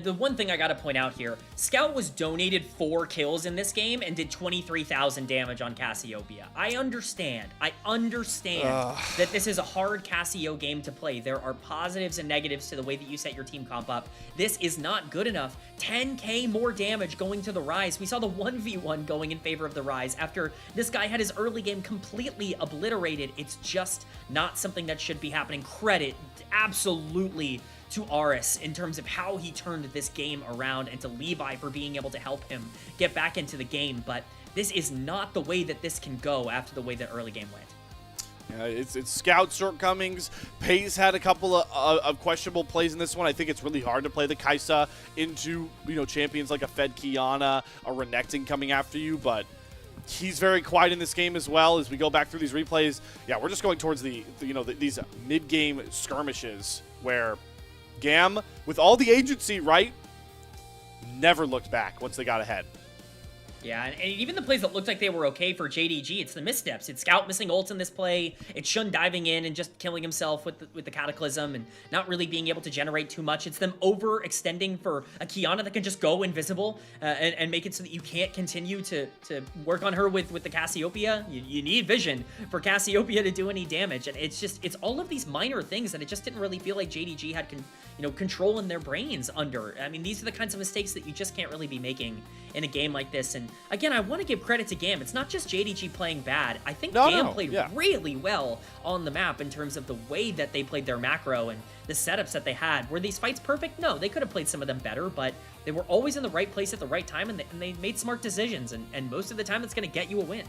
Speaker 2: The one thing I gotta point out here, Scout was donated 4 kills in this game and did 23,000 damage on Cassiopeia. I understand that this is a hard Cassio game to play. There are positives and negatives to the way that you set your team comp up. This is not good enough. 10k more damage going to the Rise. We saw the 1v1 going in favor of the Rise after this guy had his early game completely obliterated. It's just not something that should be happening. Credit, absolutely, to Aress in terms of how he turned this game around, and to Levi for being able to help him get back into the game. But this is not the way that this can go after the way that early game went.
Speaker 1: Yeah, it's Scout shortcomings. Peyz had a couple of questionable plays in this one. I think it's really hard to play the Kaisa into, champions like a Fed Kiana, a Renekton coming after you, but he's very quiet in this game as well. As we go back through these replays, yeah, we're just going towards these mid-game skirmishes where GAM, with all the agency, right, never looked back once they got ahead.
Speaker 2: Yeah, and even the plays that looked like they were okay for JDG, it's the missteps. It's Scout missing ults in this play. It's Shun diving in and just killing himself with the Cataclysm and not really being able to generate too much. It's them overextending for a Kiana that can just go invisible and make it so that you can't continue to work on her with the Cassiopeia. You need vision for Cassiopeia to do any damage. And it's all of these minor things that it just didn't really feel like JDG had control in their brains under. I mean, these are the kinds of mistakes that you just can't really be making in a game like this. And And again, I want to give credit to GAM. It's not just JDG playing bad. I think
Speaker 1: No,
Speaker 2: GAM
Speaker 1: no,
Speaker 2: played
Speaker 1: yeah.
Speaker 2: really well on the map in terms of the way that they played their macro and the setups that they had. Were these fights perfect? No, they could have played some of them better, but they were always in the right place at the right time, and they made smart decisions, and most of the time, that's going to get you a win.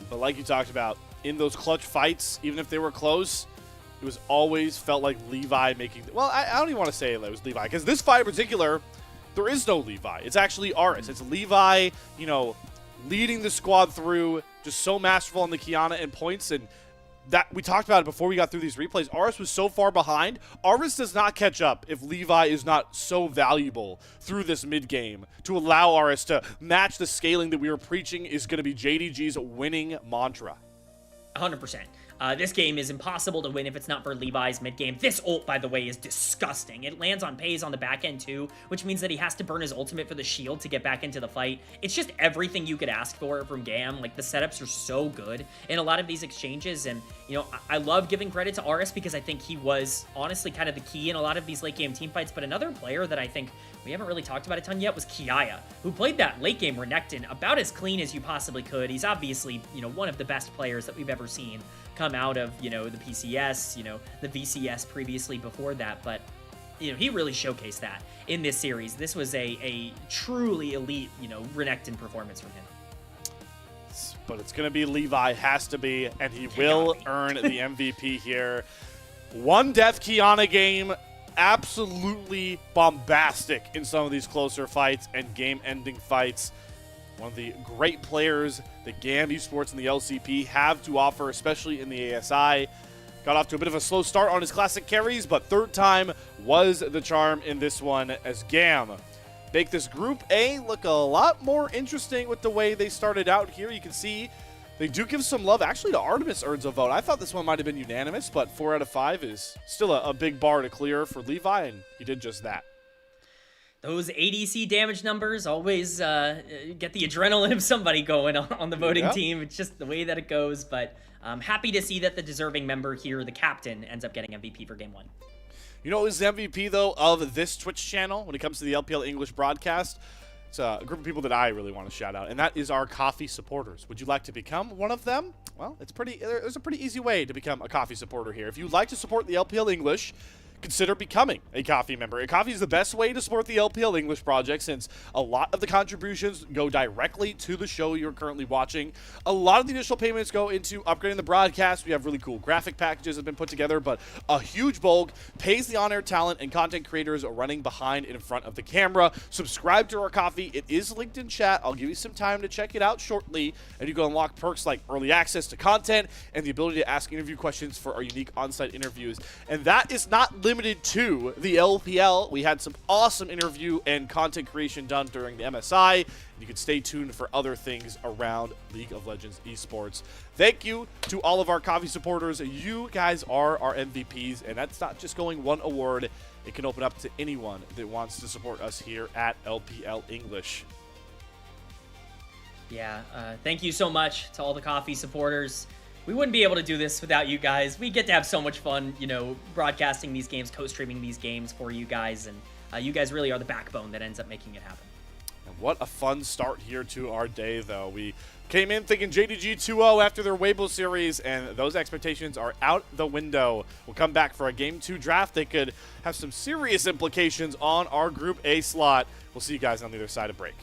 Speaker 1: But like you talked about, in those clutch fights, even if they were close, it was always felt like Levi making... Well, I don't even want to say it was Levi, because this fight in particular, there is no Levi. It's actually Aress. It's Levi, you know, leading the squad through, just so masterful on the Kiana and points, and that we talked about it before we got through these replays. Aress was so far behind. Aress does not catch up if Levi is not so valuable through this mid game to allow Aress to match the scaling that we were preaching is going to be JDG's winning mantra.
Speaker 2: 100%. This game is impossible to win if it's not for Levi's mid game. This ult, by the way, is disgusting. It lands on Peyz on the back end too, which means that he has to burn his ultimate for the shield to get back into the fight. It's just everything you could ask for from GAM. Like, the setups are so good in a lot of these exchanges, and you know, I love giving credit to Aress because I think he was honestly kind of the key in a lot of these late game team fights. But another player that I think we haven't really talked about a ton yet was Kiaya, who played that late game Renekton about as clean as you possibly could. He's obviously, you know, one of the best players that we've ever seen come out of, you know, the PCS, you know, the VCS previously before that, but you know, he really showcased that in this series. This was a truly elite, you know, Renekton performance from him.
Speaker 1: But it's going to be Levi, has to be, and he will earn the MVP here. One Death Kiana game, absolutely bombastic in some of these closer fights and game-ending fights. One of the great players that GAM Esports and the LCP have to offer, especially in the ASI. Got off to a bit of a slow start on his classic carries, but third time was the charm in this one as GAM make this Group A look a lot more interesting with the way they started out here. You can see they do give some love. Actually, to Artemis earns a vote. I thought this one might have been unanimous, but 4 out of 5 is still a big bar to clear for Levi, and he did just that.
Speaker 2: Those ADC damage numbers always get the adrenaline of somebody going on the voting team. It's just the way that it goes, but I'm happy to see that the deserving member here, the captain, ends up getting MVP for Game 1.
Speaker 1: You know who's the MVP, though, of this Twitch channel when it comes to the LPL English broadcast? It's a group of people that I really want to shout out, and that is our coffee supporters. Would you like to become one of them? Well, there's a pretty easy way to become a coffee supporter here. If you'd like to support the LPL English, consider becoming a coffee member. A coffee is the best way to support the LPL English project since a lot of the contributions go directly to the show you're currently watching. A lot of the initial payments go into upgrading the broadcast. We have really cool graphic packages that have been put together, but a huge bulk pays the on-air talent and content creators running behind and in front of the camera. Subscribe to our coffee. It is linked in chat. I'll give you some time to check it out shortly, and you can unlock perks like early access to content and the ability to ask interview questions for our unique on-site interviews. And that is not limited to the LPL. We had some awesome interview and content creation done during the MSI. You can stay tuned for other things around League of Legends esports. Thank you to all of our coffee supporters. You guys are our MVPs, and that's not just going one award. It can open up to anyone that wants to support us here at LPL English.
Speaker 2: Yeah, thank you so much to all the coffee supporters. We wouldn't be able to do this without you guys. We get to have so much fun, you know, broadcasting these games, co-streaming these games for you guys, and you guys really are the backbone that ends up making it happen.
Speaker 1: And what a fun start here to our day, though. We came in thinking JDG 2-0 after their Weibo series, and those expectations are out the window. We'll come back for a Game 2 draft that could have some serious implications on our Group A slot. We'll see you guys on the other side of break.